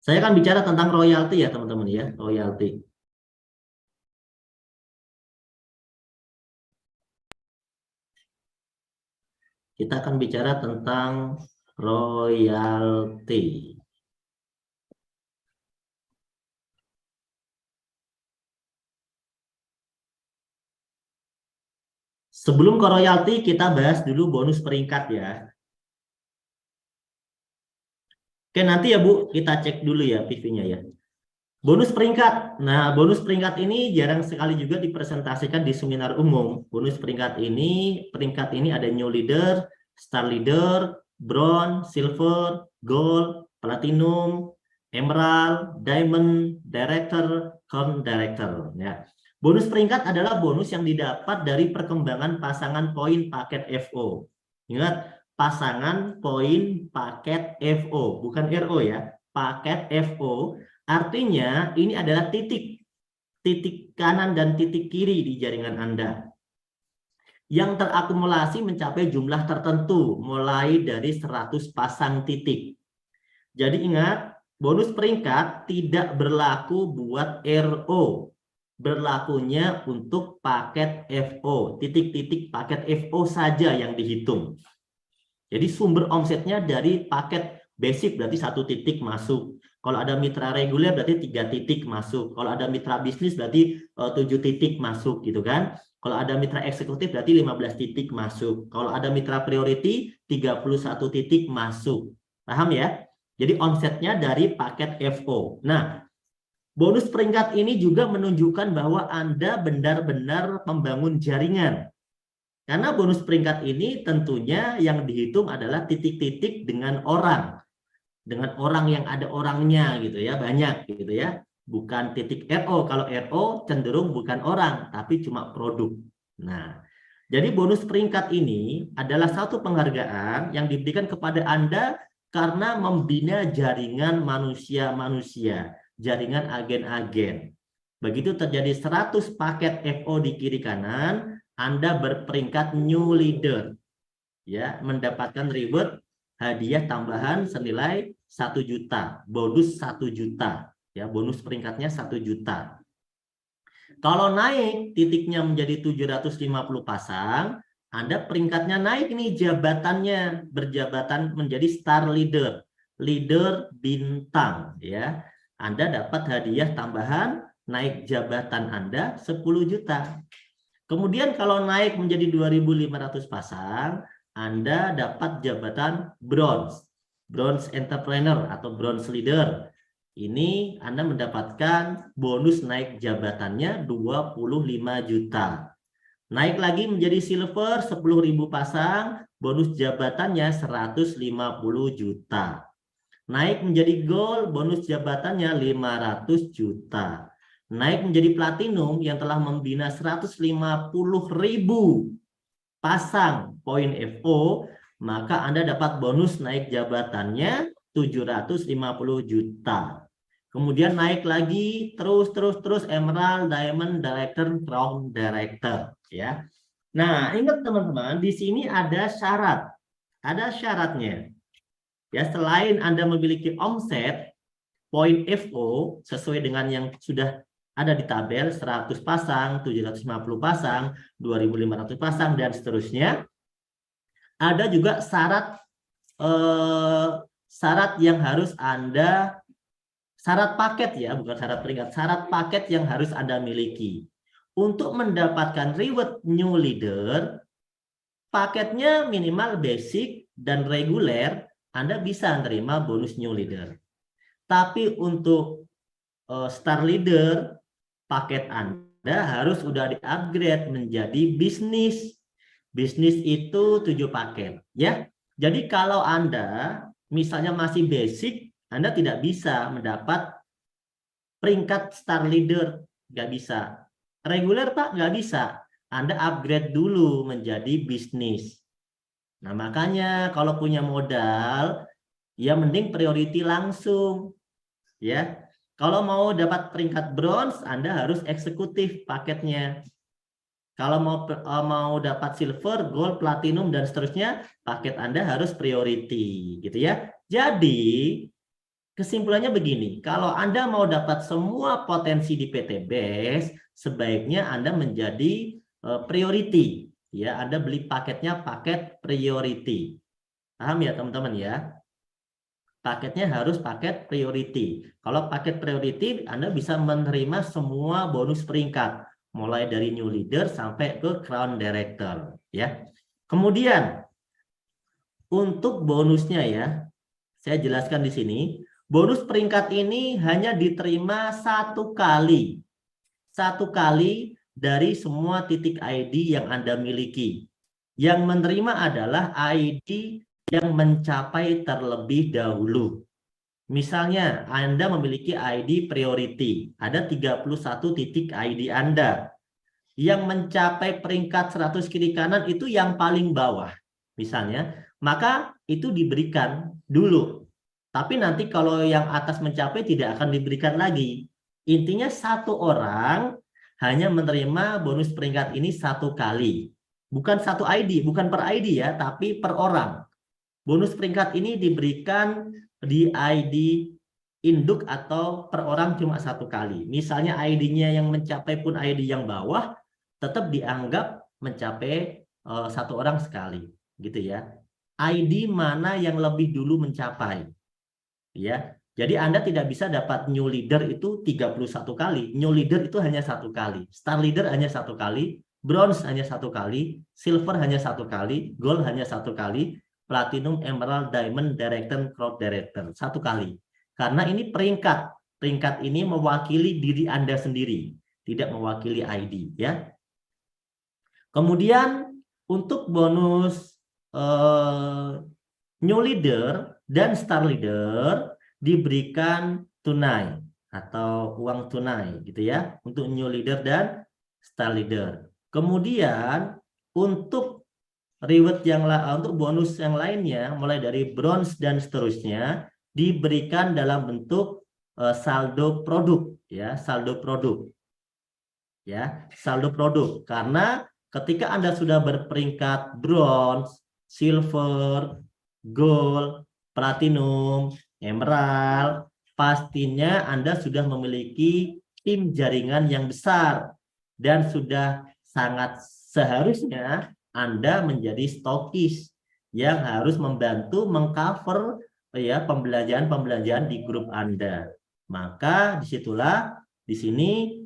Saya akan bicara tentang royalti ya teman-teman ya, royalti. Kita akan bicara tentang royalti. Sebelum ke royalti, kita bahas dulu bonus peringkat ya. Oke, nanti ya Bu, kita cek dulu ya PV-nya ya. Bonus peringkat. Nah, bonus peringkat ini jarang sekali juga dipresentasikan di seminar umum. Bonus peringkat ini ada new leader, star leader, bronze, silver, gold, platinum, emerald, diamond, director, crown director. Ya. Bonus peringkat adalah bonus yang didapat dari perkembangan pasangan poin paket FO. Ingat, pasangan poin paket FO, bukan RO ya, paket FO. Artinya ini adalah titik kanan dan titik kiri di jaringan Anda yang terakumulasi mencapai jumlah tertentu mulai dari 100 pasang titik. Jadi ingat, bonus peringkat tidak berlaku buat RO. Berlakunya untuk paket FO, titik-titik paket FO saja yang dihitung. Jadi sumber omsetnya dari paket basic berarti 1 titik masuk. Kalau ada mitra reguler berarti 3 titik masuk. Kalau ada mitra bisnis berarti 7 titik masuk gitu kan. Kalau ada mitra eksekutif berarti 15 titik masuk. Kalau ada mitra priority 31 titik masuk. Paham ya? Jadi omsetnya dari paket FO. Nah, bonus peringkat ini juga menunjukkan bahwa Anda benar-benar membangun jaringan. Karena bonus peringkat ini tentunya yang dihitung adalah titik-titik dengan orang. Dengan orang yang ada orangnya gitu ya, banyak gitu ya. Bukan titik RO. Kalau RO cenderung bukan orang, tapi cuma produk. Nah, jadi bonus peringkat ini adalah satu penghargaan yang diberikan kepada Anda karena membina jaringan manusia-manusia, jaringan agen-agen. Begitu terjadi 100 paket FO di kiri kanan, Anda berperingkat new leader. Ya, mendapatkan reward hadiah tambahan senilai 1 juta, bonus 1 juta. Ya, bonus peringkatnya 1 juta. Kalau naik titiknya menjadi 750 pasang, Anda peringkatnya naik nih jabatannya, berjabatan menjadi star leader, leader bintang ya. Anda dapat hadiah tambahan naik jabatan Anda 10 juta. Kemudian kalau naik menjadi 2.500 pasang, Anda dapat jabatan bronze, bronze entrepreneur atau bronze leader. Ini Anda mendapatkan bonus naik jabatannya 25 juta. Naik lagi menjadi silver 10.000 pasang, bonus jabatannya 150 juta. Naik menjadi gold, bonus jabatannya 500 juta. Naik menjadi platinum yang telah membina 150.000 pasang poin FO, maka Anda dapat bonus naik jabatannya 750 juta. Kemudian naik lagi terus emerald, diamond, director, crown director ya. Nah, ingat teman-teman, di sini ada syarat. Ada syaratnya. Ya, selain Anda memiliki omset poin FO sesuai dengan yang sudah ada di tabel 100 pasang, 750 pasang, 2.500 pasang dan seterusnya. Ada juga syarat yang harus Anda, syarat paket ya, bukan syarat peringkat, syarat paket yang harus Anda miliki. Untuk mendapatkan reward new leader, paketnya minimal basic dan reguler, Anda bisa menerima bonus new leader. Tapi untuk star leader, paket Anda harus sudah di-upgrade menjadi bisnis. Bisnis itu 7 paket ya. Jadi kalau Anda misalnya masih basic, Anda tidak bisa mendapat peringkat star leader, nggak bisa. Reguler Pak, nggak bisa. Anda upgrade dulu menjadi bisnis. Nah, makanya kalau punya modal, ya mending priority langsung. Ya, kalau mau dapat peringkat bronze, Anda harus eksekutif paketnya. Kalau mau dapat silver, gold, platinum dan seterusnya, paket Anda harus priority, gitu ya. Jadi kesimpulannya begini, kalau Anda mau dapat semua potensi di PT BES, sebaiknya Anda menjadi priority, ya. Anda beli paketnya paket priority. Paham ya teman-teman ya? Paketnya harus paket priority. Kalau paket priority, Anda bisa menerima semua bonus peringkat, mulai dari new leader sampai ke crown director, ya. Kemudian untuk bonusnya ya, saya jelaskan di sini. Bonus peringkat ini hanya diterima satu kali dari semua titik ID yang Anda miliki. Yang menerima adalah ID yang mencapai terlebih dahulu. Misalnya Anda memiliki ID priority, ada 31 titik ID Anda. Yang mencapai peringkat 100 kiri kanan itu yang paling bawah. Misalnya, maka itu diberikan dulu. Tapi nanti kalau yang atas mencapai tidak akan diberikan lagi. Intinya satu orang hanya menerima bonus peringkat ini satu kali. Bukan satu ID, bukan per ID ya, tapi per orang. Bonus peringkat ini diberikan di ID induk atau per orang cuma satu kali. Misalnya ID-nya yang mencapai pun ID yang bawah, tetap dianggap mencapai satu orang sekali, gitu ya. ID mana yang lebih dulu mencapai, ya. Jadi Anda tidak bisa dapat new leader itu 31 kali. New leader itu hanya satu kali. Star leader hanya satu kali. Bronze hanya satu kali. Silver hanya satu kali. Gold hanya satu kali. Platinum, emerald, diamond, director, crown director. Satu kali. Karena ini peringkat. Peringkat ini mewakili diri Anda sendiri. Tidak mewakili ID, ya. Kemudian untuk bonus new leader dan star leader diberikan tunai atau uang tunai, gitu ya, untuk new leader dan star leader. Kemudian untuk reward untuk bonus yang lainnya, mulai dari bronze dan seterusnya, diberikan dalam bentuk saldo produk, ya, saldo produk, ya, saldo produk. Karena ketika Anda sudah berperingkat bronze, silver, gold, platinum, emerald, pastinya Anda sudah memiliki tim jaringan yang besar dan sudah sangat seharusnya Anda menjadi stokis yang harus membantu mengcover ya pembelanjaan di grup Anda. Maka disitulah di sini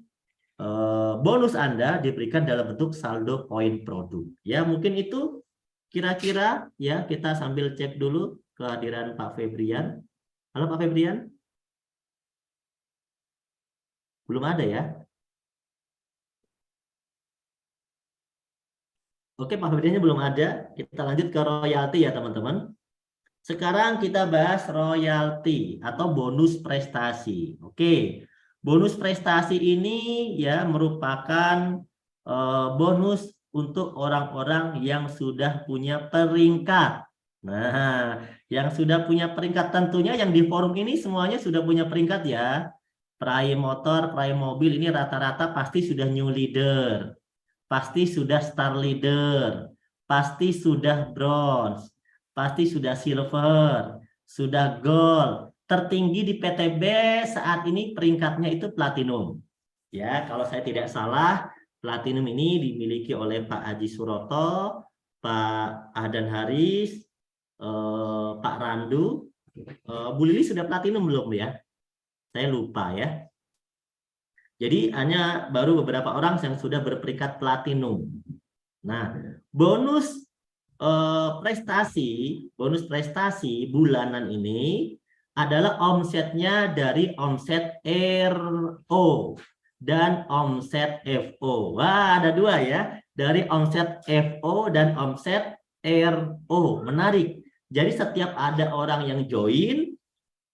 bonus Anda diberikan dalam bentuk saldo poin produk. Ya, mungkin itu kira-kira ya, kita sambil cek dulu kehadiran Pak Febrian. Halo Pak Febrian? Belum ada ya? Oke, Pak Febriannya belum ada. Kita lanjut ke royalti ya, teman-teman. Sekarang kita bahas royalti atau bonus prestasi. Oke. Bonus prestasi ini ya merupakan bonus untuk orang-orang yang sudah punya peringkat. Nah, yang sudah punya peringkat tentunya yang di forum ini semuanya sudah punya peringkat ya. Peraih motor, peraih mobil ini rata-rata pasti sudah new leader. Pasti sudah star leader. Pasti sudah bronze. Pasti sudah silver. Sudah gold. Tertinggi di PTB saat ini peringkatnya itu platinum. Ya, kalau saya tidak salah, platinum ini dimiliki oleh Pak Haji Suroto, Pak Ahdan Haris, Pak Randu. Bu Lili sudah platinum belum ya? Saya lupa ya. Jadi hanya baru beberapa orang yang sudah berperingkat platinum. Nah, bonus prestasi bulanan ini adalah omsetnya dari omset RO dan omset FO. Wah, ada dua ya, dari omset FO dan omset RO. Menarik. Jadi setiap ada orang yang join,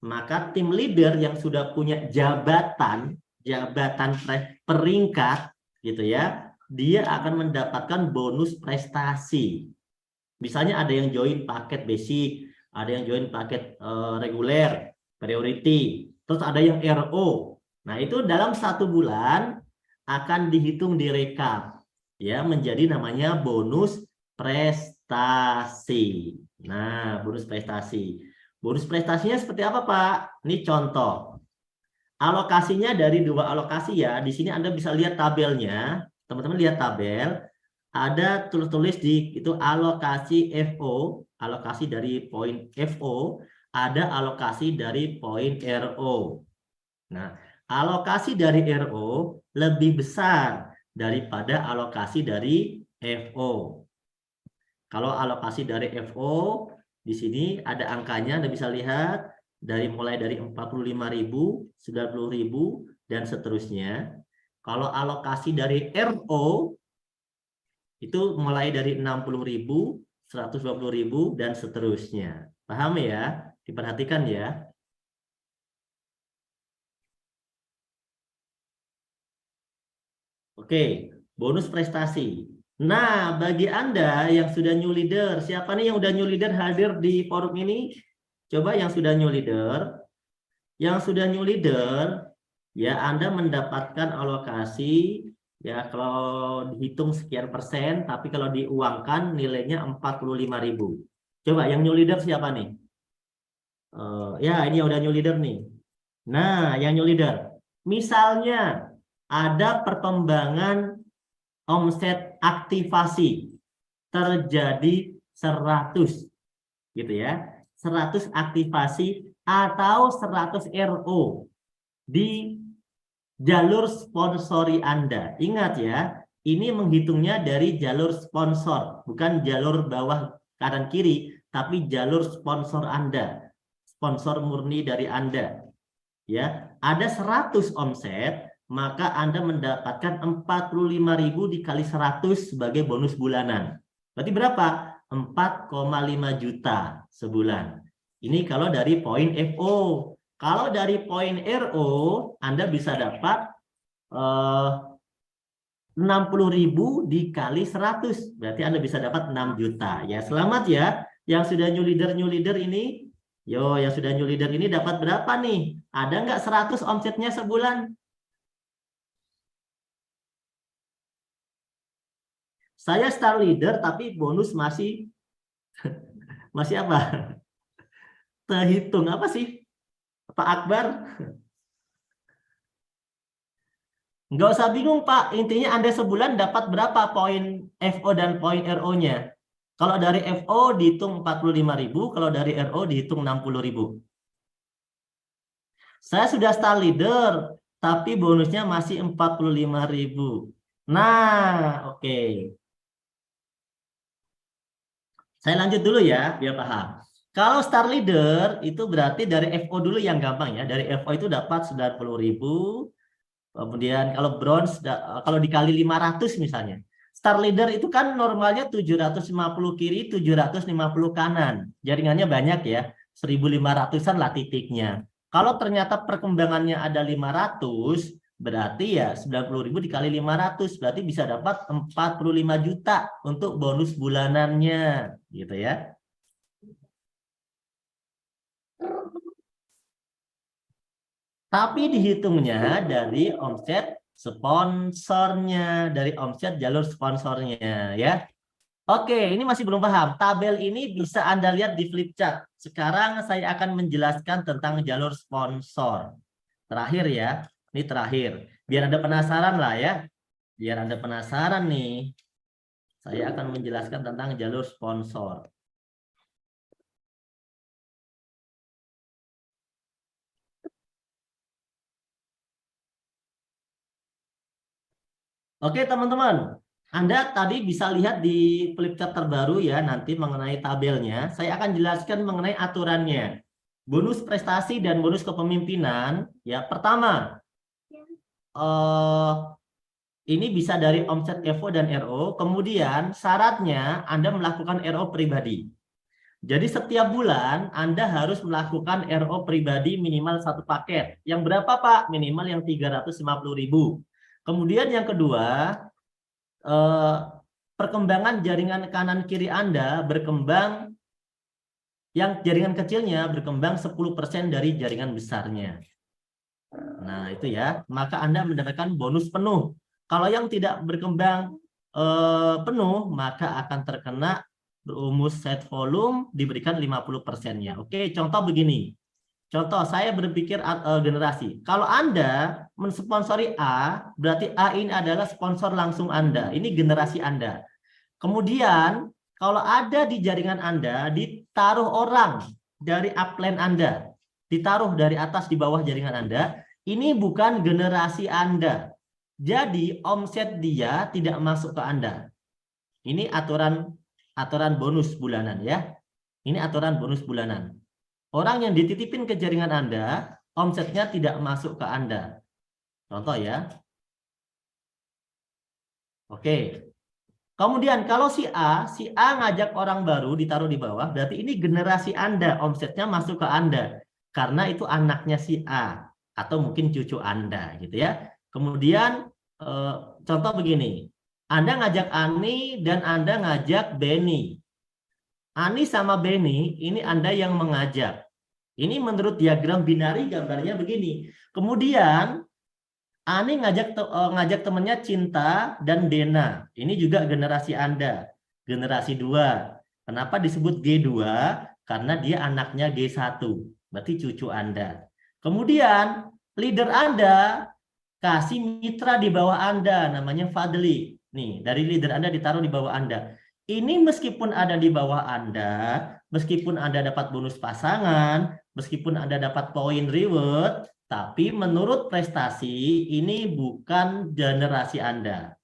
maka tim leader yang sudah punya jabatan peringkat gitu ya, dia akan mendapatkan bonus prestasi. Misalnya ada yang join paket basic, ada yang join paket reguler, priority, terus ada yang RO. Nah, itu dalam 1 bulan akan dihitung direkap ya menjadi namanya bonus prestasi. Nah, bonus prestasi. Bonus prestasinya seperti apa, Pak? Ini contoh. Alokasinya dari 2 alokasi ya. Di sini Anda bisa lihat tabelnya. Teman-teman lihat tabel. Ada tulis di itu alokasi FO, alokasi dari poin FO, ada alokasi dari poin RO. Nah, alokasi dari RO lebih besar daripada alokasi dari FO. Kalau alokasi dari FO, di sini ada angkanya, Anda bisa lihat mulai dari 45.000, 90.000, dan seterusnya. Kalau alokasi dari RO, itu mulai dari 60.000, 120.000, dan seterusnya. Paham ya? Diperhatikan ya. Oke, bonus prestasi. Nah, bagi Anda yang sudah new leader, siapa nih yang udah new leader hadir di forum ini? Coba yang sudah new leader. Yang sudah new leader, ya Anda mendapatkan alokasi, ya kalau dihitung sekian persen, tapi kalau diuangkan nilainya 45.000. Coba yang new leader siapa nih? Ya, ini yang udah new leader nih. Nah, yang new leader. Misalnya ada perkembangan omset aktivasi terjadi 100 gitu ya. 100 aktivasi atau 100 RO di jalur sponsori Anda. Ingat ya, ini menghitungnya dari jalur sponsor, bukan jalur bawah kanan kiri, tapi jalur sponsor Anda. Sponsor murni dari Anda. Ya, ada 100 omset, maka Anda mendapatkan 45.000 dikali 100 sebagai bonus bulanan. Berarti berapa? 4,5 juta sebulan. Ini kalau dari poin FO. Kalau dari poin RO, Anda bisa dapat 60.000 dikali 100. Berarti Anda bisa dapat 6 juta. Ya, selamat ya. Yang sudah new leader ini. Yo, yang sudah new leader ini dapat berapa nih? Ada nggak 100 omsetnya sebulan? Saya star leader tapi bonus masih apa? Terhitung apa sih? Pak Akbar? Nggak usah bingung Pak, intinya Anda sebulan dapat berapa poin FO dan poin RO-nya. Kalau dari FO dihitung 45.000, kalau dari RO dihitung 60.000. Saya sudah star leader, tapi bonusnya masih 45.000. Nah, oke. Saya lanjut dulu ya, biar paham. Kalau star leader itu berarti dari FO dulu yang gampang ya. Dari FO itu dapat 90.000. Kemudian kalau bronze, kalau dikali 500 misalnya. Star leader itu kan normalnya 750 kiri, 750 kanan. Jaringannya banyak ya. 1.500-an lah titiknya. Kalau ternyata perkembangannya ada 500, berarti ya 90.000 dikali 500. Berarti bisa dapat 45 juta untuk bonus bulanannya. Gitu ya. Tapi dihitungnya dari omset sponsornya, dari omset jalur sponsornya ya. Oke, ini masih belum paham. Tabel ini bisa Anda lihat di flip chart. Sekarang saya akan menjelaskan tentang jalur sponsor. Terakhir ya, ini terakhir. Biar Anda penasaran lah ya. Biar Anda penasaran nih. Saya akan menjelaskan tentang jalur sponsor. Oke teman-teman, Anda tadi bisa lihat di flip chart terbaru ya nanti mengenai tabelnya. Saya akan jelaskan mengenai aturannya. Bonus prestasi dan bonus kepemimpinan ya pertama ini bisa dari omset FO dan RO. Kemudian syaratnya Anda melakukan RO pribadi. Jadi setiap bulan Anda harus melakukan RO pribadi minimal 1 paket. Yang berapa Pak? Minimal yang 350.000. Kemudian yang kedua perkembangan jaringan kanan kiri Anda berkembang, yang jaringan kecilnya berkembang 10% dari jaringan besarnya. Nah, itu ya. Maka Anda mendapatkan bonus penuh. Kalau yang tidak berkembang penuh, maka akan terkena rumus set volume diberikan 50%-nya. Oke, contoh begini. Contoh, saya berpikir generasi. Kalau Anda mensponsori A, berarti A ini adalah sponsor langsung Anda. Ini generasi Anda. Kemudian, kalau ada di jaringan Anda, ditaruh orang dari upline Anda. Ditaruh dari atas di bawah jaringan Anda. Ini bukan generasi Anda. Jadi, omset dia tidak masuk ke Anda. Ini aturan bonus bulanan ya. Ini aturan bonus bulanan. Orang yang dititipin ke jaringan Anda, omsetnya tidak masuk ke Anda. Contoh ya. Oke. Kemudian kalau si A ngajak orang baru ditaruh di bawah, berarti ini generasi Anda, omsetnya masuk ke Anda. Karena itu anaknya si A, atau mungkin cucu Anda gitu ya. Kemudian contoh begini, Anda ngajak Ani dan Anda ngajak Benny. Ani sama Benny, ini Anda yang mengajak. Ini menurut diagram binari gambarnya begini. Kemudian Ani ngajak temannya Cinta dan Dena. Ini juga generasi Anda. Generasi 2. Kenapa disebut G2? Karena dia anaknya G1. Berarti cucu Anda. Kemudian leader Anda kasih mitra di bawah Anda. Namanya Fadli. Nih, dari leader Anda ditaruh di bawah Anda. Ini meskipun ada di bawah Anda, meskipun Anda dapat bonus pasangan, meskipun Anda dapat poin reward, tapi menurut prestasi ini bukan generasi Anda.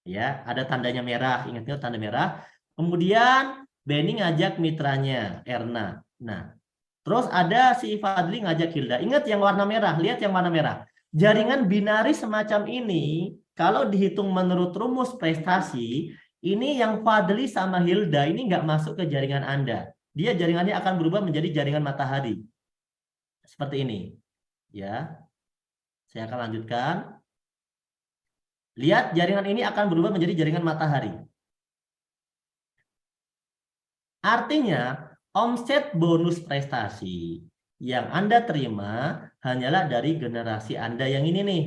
Ya, ada tandanya merah, ingat tanda merah. Kemudian Benny ngajak mitranya Erna. Nah, terus ada si Fadli ngajak Hilda. Ingat yang warna merah, lihat yang warna merah. Jaringan binari semacam ini kalau dihitung menurut rumus prestasi, ini yang Fadli sama Hilda ini nggak masuk ke jaringan Anda. Dia jaringannya akan berubah menjadi jaringan matahari. Seperti ini. Ya, saya akan lanjutkan. Lihat, jaringan ini akan berubah menjadi jaringan matahari. Artinya, omset bonus prestasi yang Anda terima hanyalah dari generasi Anda yang ini nih.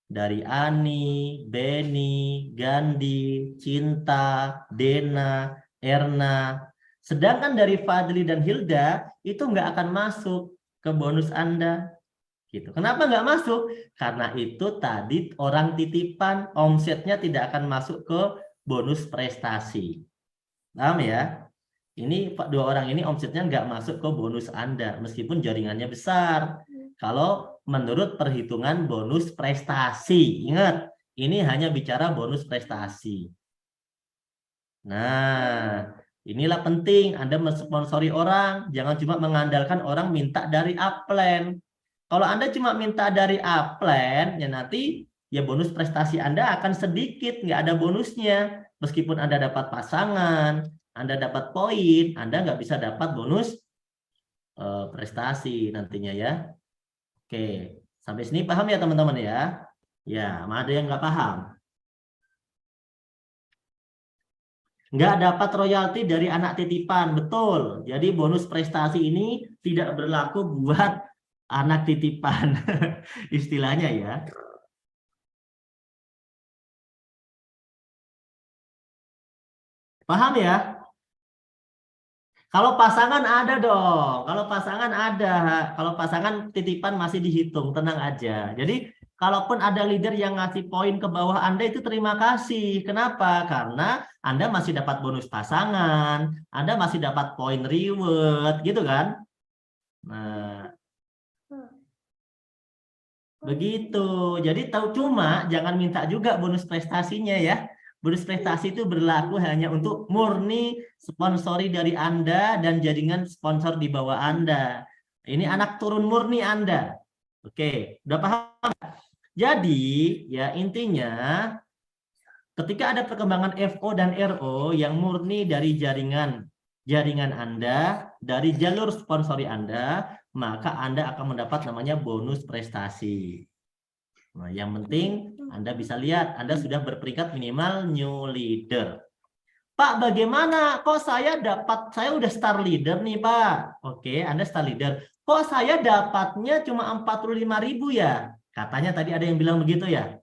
Dari Ani, Benny, Gandhi, Cinta, Dena, Erna. Sedangkan dari Fadli dan Hilda, itu nggak akan masuk ke bonus Anda. Gitu. Kenapa nggak masuk? Karena itu tadi orang titipan, omsetnya tidak akan masuk ke bonus prestasi. Paham ya? Ini dua orang ini omsetnya nggak masuk ke bonus Anda, meskipun jaringannya besar. Kalau menurut perhitungan bonus prestasi, ingat, ini hanya bicara bonus prestasi. Nah, inilah penting Anda mensponsori orang, jangan cuma mengandalkan orang minta dari upline. Kalau Anda cuma minta dari upline, ya nanti ya bonus prestasi Anda akan sedikit, nggak ada bonusnya. Meskipun Anda dapat pasangan, Anda dapat poin, Anda nggak bisa dapat bonus prestasi nantinya ya. Oke, sampai sini paham ya teman-teman ya? Ya, ada yang nggak paham? Nggak dapat royalti dari anak titipan, betul. Jadi bonus prestasi ini tidak berlaku buat anak titipan, istilahnya ya. Paham ya? Kalau pasangan ada dong. Kalau pasangan ada. Kalau pasangan titipan masih dihitung, tenang aja. Jadi kalaupun ada leader yang ngasih poin ke bawah Anda itu terima kasih. Kenapa? Karena Anda masih dapat bonus pasangan, Anda masih dapat poin reward, gitu kan? Nah, begitu. Jadi tahu, cuma jangan minta juga bonus prestasinya ya. Bonus prestasi itu berlaku hanya untuk murni sponsori dari Anda dan jaringan sponsor di bawah Anda. Ini anak turun murni Anda. Oke, udah paham? Jadi ya intinya ketika ada perkembangan FO dan RO yang murni dari jaringan Anda, dari jalur sponsori Anda, maka Anda akan mendapat namanya bonus prestasi. Nah, yang penting Anda bisa lihat Anda sudah berperingkat minimal new leader. Pak, bagaimana? Kok saya udah star leader nih, Pak. Oke, Anda star leader. Kok saya dapatnya cuma 45.000 ya? Katanya tadi ada yang bilang begitu ya.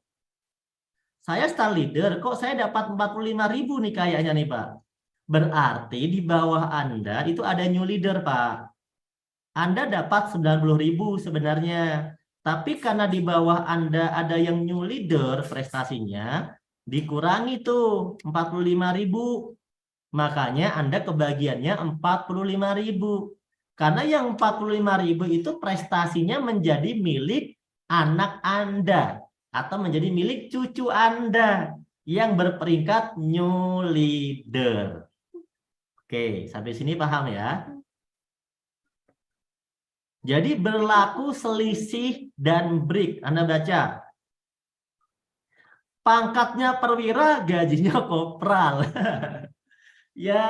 Saya star leader, kok saya dapat 45.000 nih kayaknya nih, Pak. Berarti di bawah Anda itu ada new leader, Pak. Anda dapat 90.000 sebenarnya. Tapi karena di bawah Anda ada yang new leader prestasinya, dikurangi tuh 45.000. Makanya Anda kebagiannya 45.000. Karena yang 45.000 itu prestasinya menjadi milik anak Anda atau menjadi milik cucu Anda yang berperingkat new leader. Oke, sampai sini paham ya? Jadi berlaku selisih dan break. Anda baca. Pangkatnya perwira, gajinya kopral. Ya,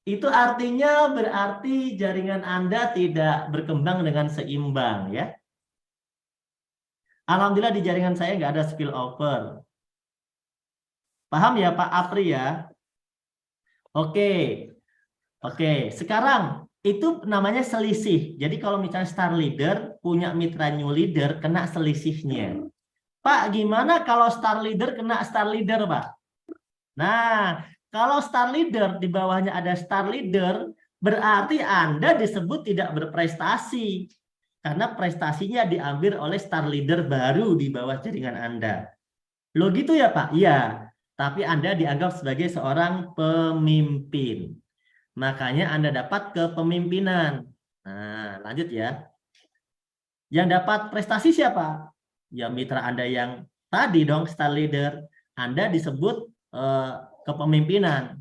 itu artinya berarti jaringan Anda tidak berkembang dengan seimbang ya. Alhamdulillah di jaringan saya nggak ada spillover. Paham ya Pak Apri ya? Oke. Oke, sekarang itu namanya selisih. Jadi kalau misalnya star leader punya mitra new leader kena selisihnya. Pak, gimana kalau star leader kena star leader, Pak? Nah, kalau star leader di bawahnya ada star leader, berarti Anda disebut tidak berprestasi. Karena prestasinya diambil oleh star leader baru di bawah jaringan Anda. Loh gitu ya, Pak? Iya. Tapi Anda dianggap sebagai seorang pemimpin. Makanya Anda dapat kepemimpinan. Nah, lanjut ya. Yang dapat prestasi siapa? Ya mitra Anda yang tadi dong, star leader. Anda disebut kepemimpinan.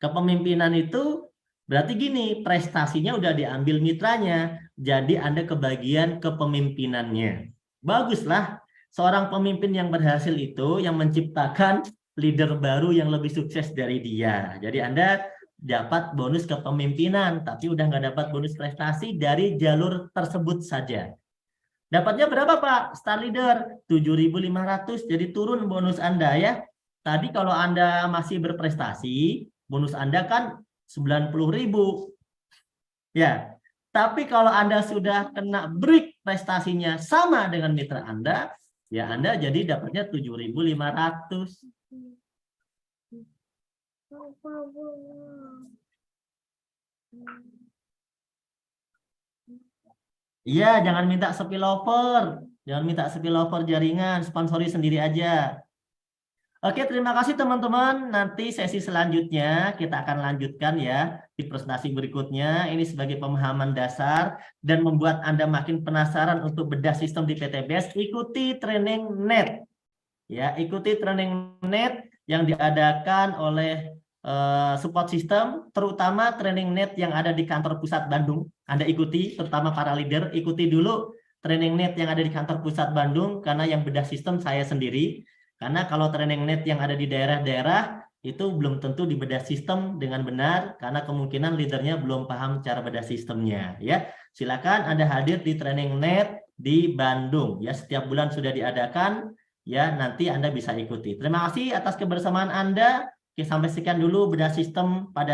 Kepemimpinan itu berarti gini, prestasinya udah diambil mitranya, jadi Anda kebagian kepemimpinannya. Baguslah, seorang pemimpin yang berhasil itu yang menciptakan leader baru yang lebih sukses dari dia. Jadi Anda dapat bonus kepemimpinan, tapi udah nggak dapat bonus prestasi dari jalur tersebut saja. Dapatnya berapa Pak? Star leader 7.500, jadi turun bonus Anda ya. Tadi kalau Anda masih berprestasi, bonus Anda kan 90.000. Ya. Tapi kalau Anda sudah kena break prestasinya sama dengan mitra Anda, ya Anda jadi dapatnya 7.500. Iya, jangan minta spillover. Jangan minta spillover jaringan, sponsori sendiri aja. Oke, terima kasih teman-teman. Nanti sesi selanjutnya kita akan lanjutkan ya di presentasi berikutnya. Ini sebagai pemahaman dasar dan membuat Anda makin penasaran untuk bedah sistem di PTBS. Ikuti training net. Ya, ikuti training net yang diadakan oleh support system, terutama training net yang ada di kantor pusat Bandung. Anda ikuti, terutama para leader, ikuti dulu training net yang ada di kantor pusat Bandung, karena yang bedah sistem saya sendiri. Karena kalau training net yang ada di daerah-daerah, itu belum tentu dibedah sistem dengan benar, karena kemungkinan leadernya belum paham cara bedah sistemnya. Ya, silakan Anda hadir di training net di Bandung. Ya, setiap bulan sudah diadakan. Ya, nanti Anda bisa ikuti. Terima kasih atas kebersamaan Anda. Oke, sampai sekian dulu bedah sistem pada